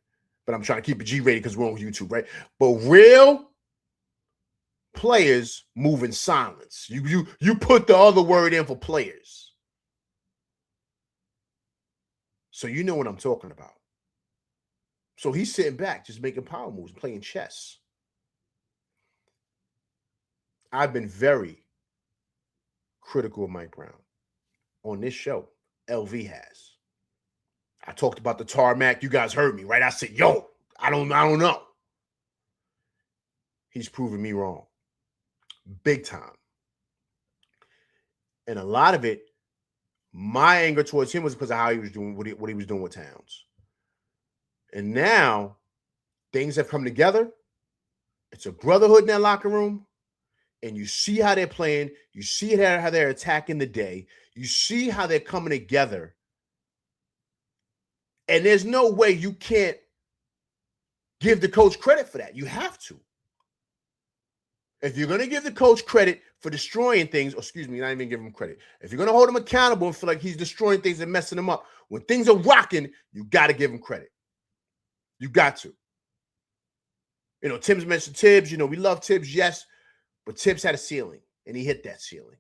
But I'm trying to keep it G-rated because we're on YouTube, right? But real players move in silence. You put the other word in for players. So you know what I'm talking about. So he's sitting back, just making power moves, playing chess. I've been very critical of Mike Brown on this show. LV has. I talked about the tarmac. You guys heard me, right? I said, yo, I don't know. He's proven me wrong. Big time. And a lot of it, my anger towards him was because of how he was doing what he was doing with Towns. And now things have come together. It's a brotherhood in that locker room. And you see how they're playing. You see how they're attacking the day. You see how they're coming together. And there's no way you can't give the coach credit for that. You have to. If you're going to give the coach credit for destroying things, or excuse me, not even give him credit. If you're going to hold him accountable and feel like he's destroying things and messing them up, when things are rocking, you got to give him credit. You got to. You know, Tim's mentioned Tibbs. You know, we love Tibbs, yes, but Tibbs had a ceiling, and he hit that ceiling.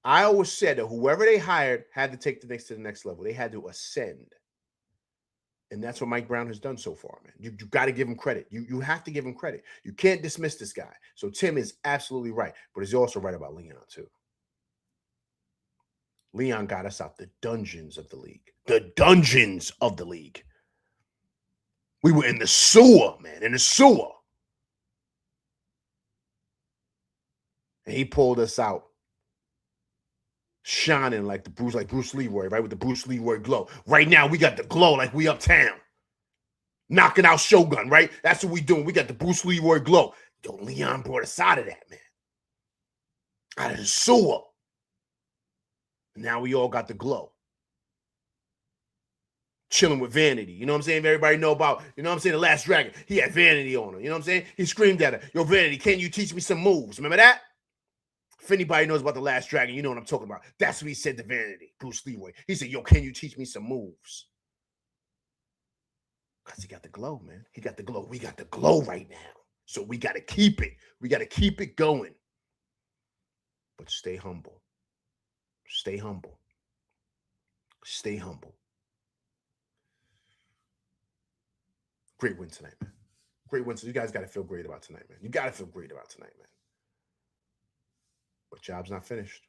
I always said that whoever they hired had to take the Knicks to the next level. They had to ascend. And that's what Mike Brown has done so far, man. You got to give him credit. You have to give him credit. You can't dismiss this guy. So Tim is absolutely right, but he's also right about Leon, too. Leon got us out the dungeons of the league. The dungeons of the league. We were in the sewer, man, in the sewer. And he pulled us out, shining like Bruce Leroy, right? With the Bruce Leroy glow. Right now, we got the glow like we uptown. Knocking out Shogun, right? That's what we doing. We got the Bruce Leroy glow. Yo, Leon brought us out of that, man. Out of the sewer. Now we all got the glow. Chilling with Vanity. You know what I'm saying? Everybody know about, you know what I'm saying, The Last Dragon. He had Vanity on him. You know what I'm saying? He screamed at her, yo, Vanity, can you teach me some moves? Remember that? If anybody knows about The Last Dragon, you know what I'm talking about. That's what he said to Vanity, Bruce Leroy. He said, yo, can you teach me some moves? Because he got the glow, man. He got the glow. We got the glow right now. So we got to keep it. We got to keep it going. But stay humble. Stay humble. Stay humble. Great win tonight, man. Great win. So you guys got to feel great about tonight, man. You got to feel great about tonight, man. But job's not finished.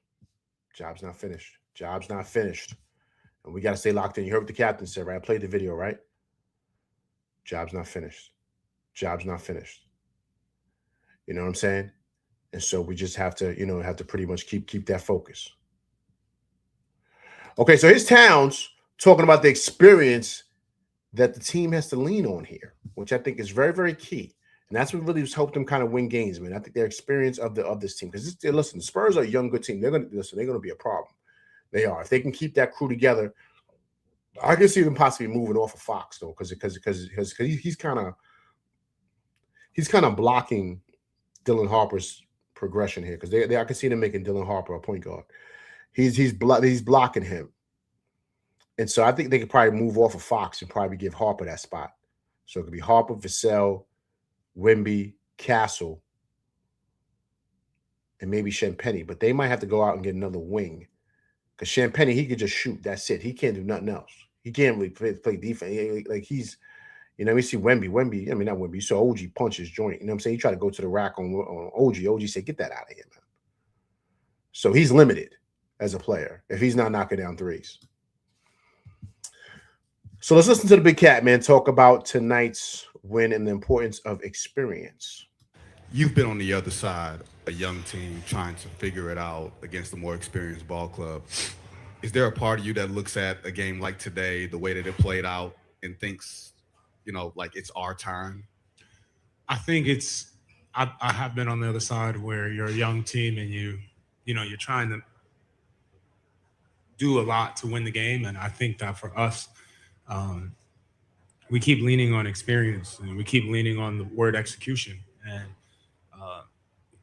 Job's not finished. Job's not finished. And we got to stay locked in. You heard what the captain said, right? I played the video, right? Job's not finished. Job's not finished. You know what I'm saying? And so we just have to, pretty much keep that focus. Okay, so here's Towns talking about the experience that the team has to lean on here, which I think is very, very key. And that's what really has helped them kind of win games, man. I think their experience of this team. Because listen, the Spurs are a young, good team. They're gonna be a problem. They are. If they can keep that crew together, I can see them possibly moving off of Fox though, because he's kind of blocking Dylan Harper's progression here. Because I can see them making Dylan Harper a point guard. He's blocking him. And so I think they could probably move off of Fox and probably give Harper that spot. So it could be Harper, Vassell, Wemby, Castle, and maybe Shenpenny. But they might have to go out and get another wing. Because Shenpenny, he could just shoot. That's it. He can't do nothing else. He can't really play defense. Like he's, we see Wemby. Not Wemby. You saw OG punch his joint. You know what I'm saying? He tried to go to the rack on OG. OG said, get that out of here, man. So he's limited as a player if he's not knocking down threes. So let's listen to the big cat, man, talk about tonight's win and the importance of experience. You've been on the other side, a young team trying to figure it out against a more experienced ball club. Is there a part of you that looks at a game like today, the way that it played out, and thinks, like it's our time? I think I have been on the other side where you're a young team and you're trying to do a lot to win the game. And I think that for us, we keep leaning on experience and we keep leaning on the word execution. And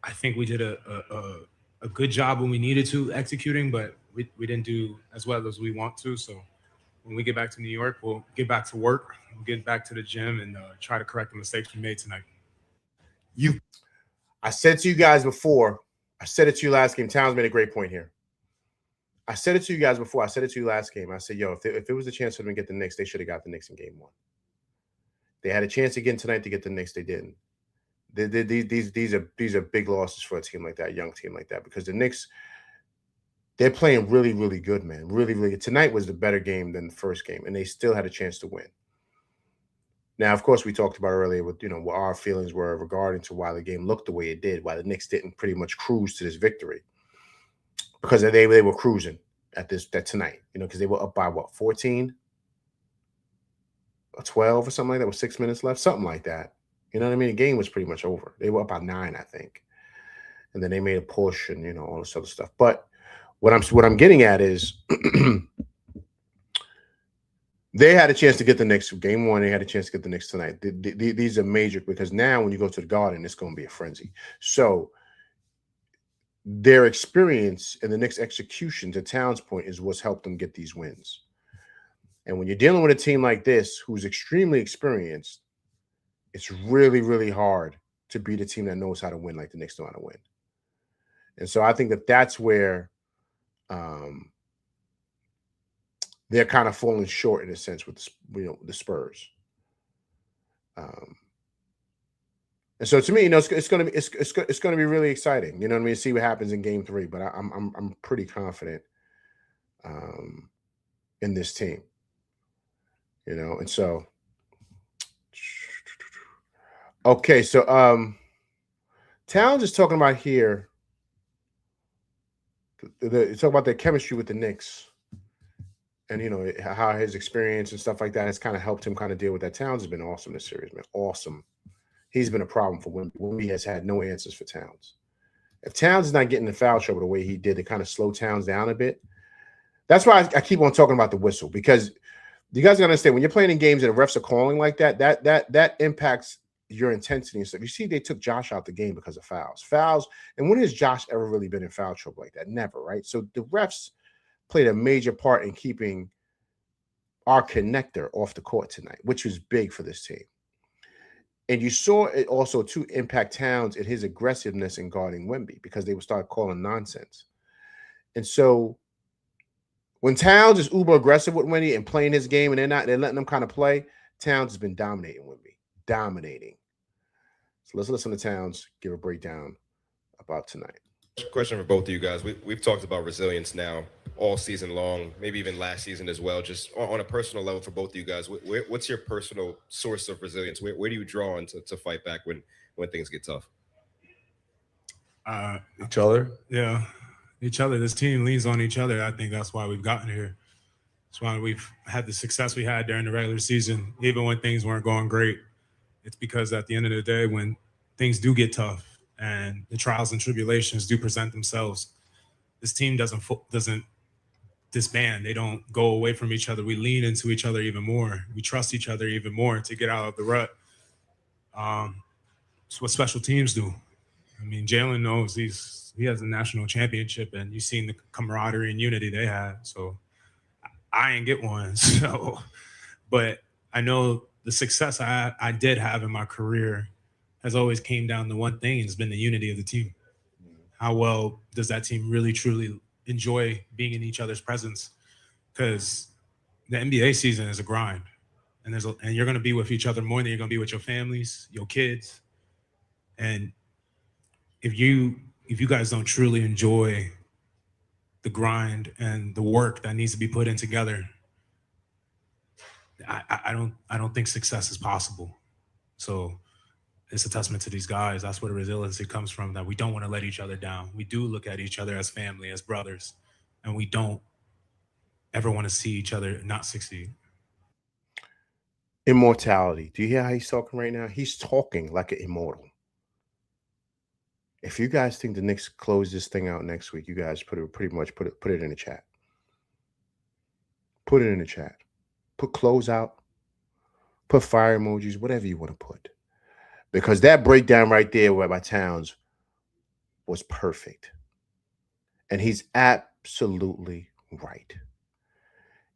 I think we did a good job when we needed to executing, but we didn't do as well as we want to. So when we get back to New York, we'll get back to work, we'll get back to the gym and try to correct the mistakes we made tonight. I said to you guys before, I said it to you last game. Towns made a great point here. I said it to you guys before. I said it to you last game. I said, yo, if it was a chance for them to get the Knicks, they should have got the Knicks in game one. They had a chance again tonight to get the Knicks. They didn't. These are big losses for a team like that, a young team like that, because the Knicks, they're playing really, really good, man. Really, really good. Tonight was the better game than the first game, and they still had a chance to win. Now, of course, we talked about earlier with, what our feelings were regarding to why the game looked the way it did, why the Knicks didn't pretty much cruise to this victory. Because they were cruising at tonight, because they were up by 14 or 12 or something like that with 6 minutes left, something like that. You know what I mean? The game was pretty much over. They were up by 9, I think, and then they made a push and all this other stuff. But what I'm getting at is they had a chance to get the Knicks game one. They had a chance to get the Knicks tonight. These are major because now when you go to the Garden, it's going to be a frenzy. So their experience and the Knicks' execution, to Towns' point, is what's helped them get these wins. And when you're dealing with a team like this who's extremely experienced, it's really, really hard to beat a team that knows how to win like the Knicks know how to win. And so I think that's where they're kind of falling short in a sense with the Spurs. And so to me, it's going to be really exciting. You know what I mean? See what happens in Game 3. But I'm pretty confident in this team. And so okay, so Towns is talking about here. Talk about their chemistry with the Knicks, and how his experience and stuff like that has kind of helped him kind of deal with that. Towns has been awesome this series, man. Awesome. He's been a problem for Wemby. Wemby has had no answers for Towns. If Towns is not getting the foul trouble the way he did to kind of slow Towns down a bit, that's why I keep on talking about the whistle, because you guys gotta understand when you're playing in games and the refs are calling like that, that impacts your intensity and stuff. You see, they took Josh out the game because of fouls. And when has Josh ever really been in foul trouble like that? Never, right? So the refs played a major part in keeping our connector off the court tonight, which was big for this team. And you saw it also to impact Towns in his aggressiveness in guarding Wemby, because they would start calling nonsense. And so when Towns is uber aggressive with Wemby and playing his game, and they're letting them kind of play, Towns has been dominating Wemby, dominating. So let's listen to Towns give a breakdown about tonight. Question for both of you guys. We've talked about resilience now all season long, maybe even last season as well. Just on a personal level for both of you guys, what's your personal source of resilience? Where do you draw on to fight back when things get tough? Each other. Yeah, each other. This team leans on each other. I think that's why we've gotten here. That's why we've had the success we had during the regular season, even when things weren't going great. It's because at the end of the day, when things do get tough and the trials and tribulations do present themselves, this team doesn't disband. They don't go away from each other. We lean into each other even more. We trust each other even more to get out of the rut. It's what special teams do. I mean, Jalen knows he has a national championship, and you've seen the camaraderie and unity they had. So I ain't get one. So, but I know the success I did have in my career has always came down to one thing, and it's been the unity of the team. How well does that team really, truly enjoy being in each other's presence? Because the NBA season is a grind, and you're going to be with each other more than you're going to be with your families, your kids. And if you guys don't truly enjoy the grind and the work that needs to be put in together, I don't think success is possible. So it's a testament to these guys. That's where the resiliency comes from, that we don't want to let each other down. We do look at each other as family, as brothers, and we don't ever want to see each other not succeed. Immortality. Do you hear how he's talking right now? He's talking like an immortal. If you guys think the Knicks close this thing out next week, you guys put it in the chat. Put it in the chat. Put close out. Put fire emojis, whatever you want to put. Because that breakdown right there by Towns was perfect. And he's absolutely right.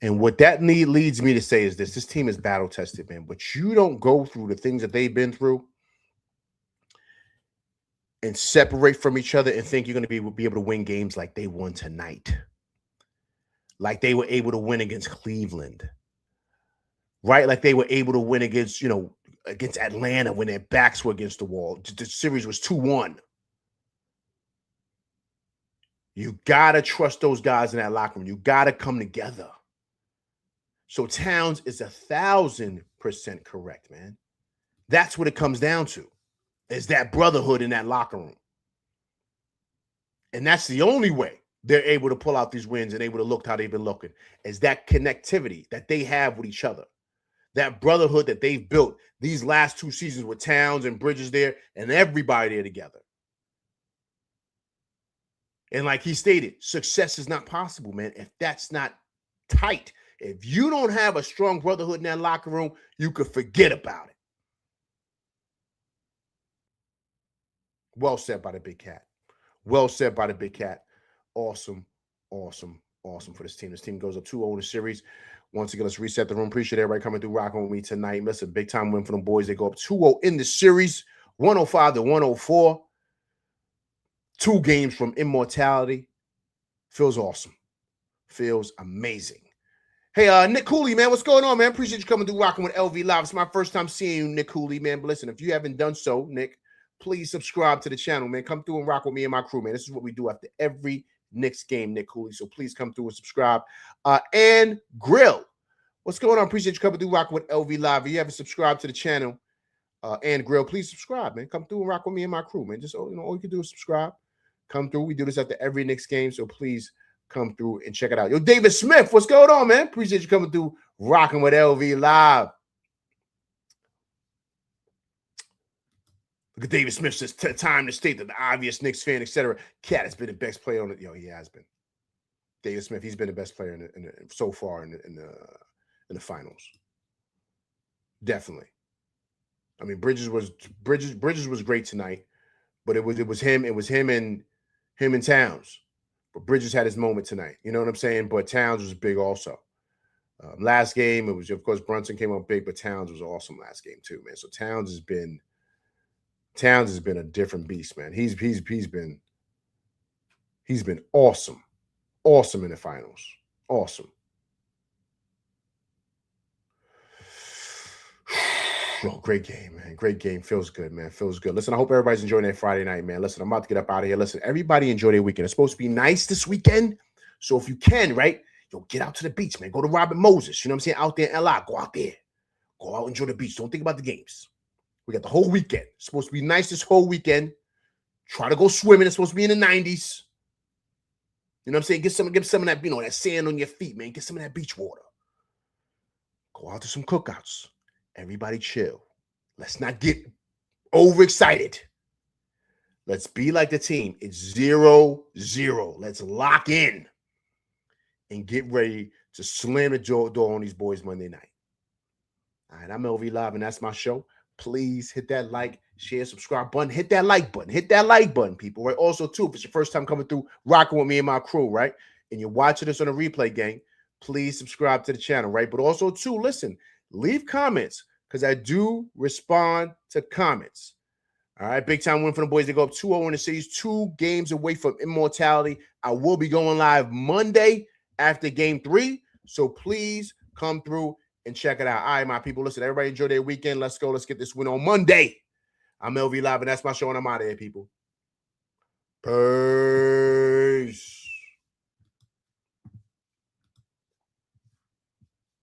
And what that leads me to say is this team is battle tested, man. But you don't go through the things that they've been through and separate from each other and think you're going to be able to win games like they won tonight. Like they were able to win against Cleveland. Right? Like they were able to win against, against Atlanta when their backs were against the wall. The series was 2-1. You got to trust those guys in that locker room. You got to come together. So Towns is 1,000% correct, man. That's what it comes down to, is that brotherhood in that locker room. And that's the only way they're able to pull out these wins and able to look how they've been looking, is that connectivity that they have with each other. That brotherhood that they've built these last 2 seasons with Towns and Bridges there and everybody there together. And like he stated, success is not possible, man, if that's not tight. If you don't have a strong brotherhood in that locker room, you could forget about it. Well said by the Big Cat. Well said by the Big Cat. Awesome, awesome, awesome for this team. This team goes up 2-0 in the series. Once again, let's reset the room. Appreciate everybody coming through, rocking with me tonight. Listen, big time win for them boys. They go up 2-0 in the series, 105-104. 2 games from immortality. Feels awesome. Feels amazing. Hey, Nick Cooley, man, what's going on, man? Appreciate you coming through, rocking with LV Live. It's my first time seeing you, Nick Cooley, man. But listen, if you haven't done so, Nick, please subscribe to the channel, man. Come through and rock with me and my crew, man. This is what we do after every Knicks game, Nick Cooley. So please come through and subscribe. And Grill, what's going on? Appreciate you coming through, rocking with LV Live. If you haven't subscribed to the channel, and Grill, please subscribe, man. Come through and rock with me and my crew, man. Just all you can do is subscribe. Come through. We do this after every Knicks game, so please come through and check it out. Yo, David Smith, what's going on, man? Appreciate you coming through, rocking with LV Live. Look at David Smith says, time to state that the obvious Knicks fan, etc. Cat has been the best player on it. Yo, he has been. David Smith, he's been the best player so far in the finals. Definitely. I mean, Bridges was great tonight, but it was him and Towns. But Bridges had his moment tonight. You know what I'm saying? But Towns was big also. Last game, it was, of course, Brunson came up big, but Towns was awesome last game too, man. So Towns has been a different beast, man. He's been awesome. Awesome in the finals. Awesome. Oh, great game, man. Great game. Feels good, man. Feels good. Listen, I hope everybody's enjoying their Friday night, man. Listen, I'm about to get up out of here. Listen, everybody enjoy their weekend. It's supposed to be nice this weekend. So if you can, right, get out to the beach, man. Go to Robert Moses. You know what I'm saying? Out there in LA. Go out there. Go out, enjoy the beach. Don't think about the games. We got the whole weekend. It's supposed to be nice this whole weekend. Try to go swimming. It's supposed to be in the 90s. You know what I'm saying? Get some of that, that sand on your feet, man. Get some of that beach water. Go out to some cookouts. Everybody chill. Let's not get overexcited. Let's be like the team. It's 0-0. Let's lock in and get ready to slam the door on these boys Monday night. All right, I'm LV Live, and that's my show. Please hit that like, share, subscribe button. Hit that like button. Hit that like button, people. Right? Also, too, if it's your first time coming through, rocking with me and my crew, right? And you're watching this on a replay, gang, please subscribe to the channel, right? But also, too, listen, leave comments because I do respond to comments. All right, big time win for the boys. They go up 2-0 in the series, 2 games away from immortality. I will be going live Monday after game 3. So please come through and check it out. All right, my people. Listen, everybody enjoy their weekend. Let's go. Let's get this win on Monday. I'm LV Live, and that's my show, and I'm out of here, people. Peace.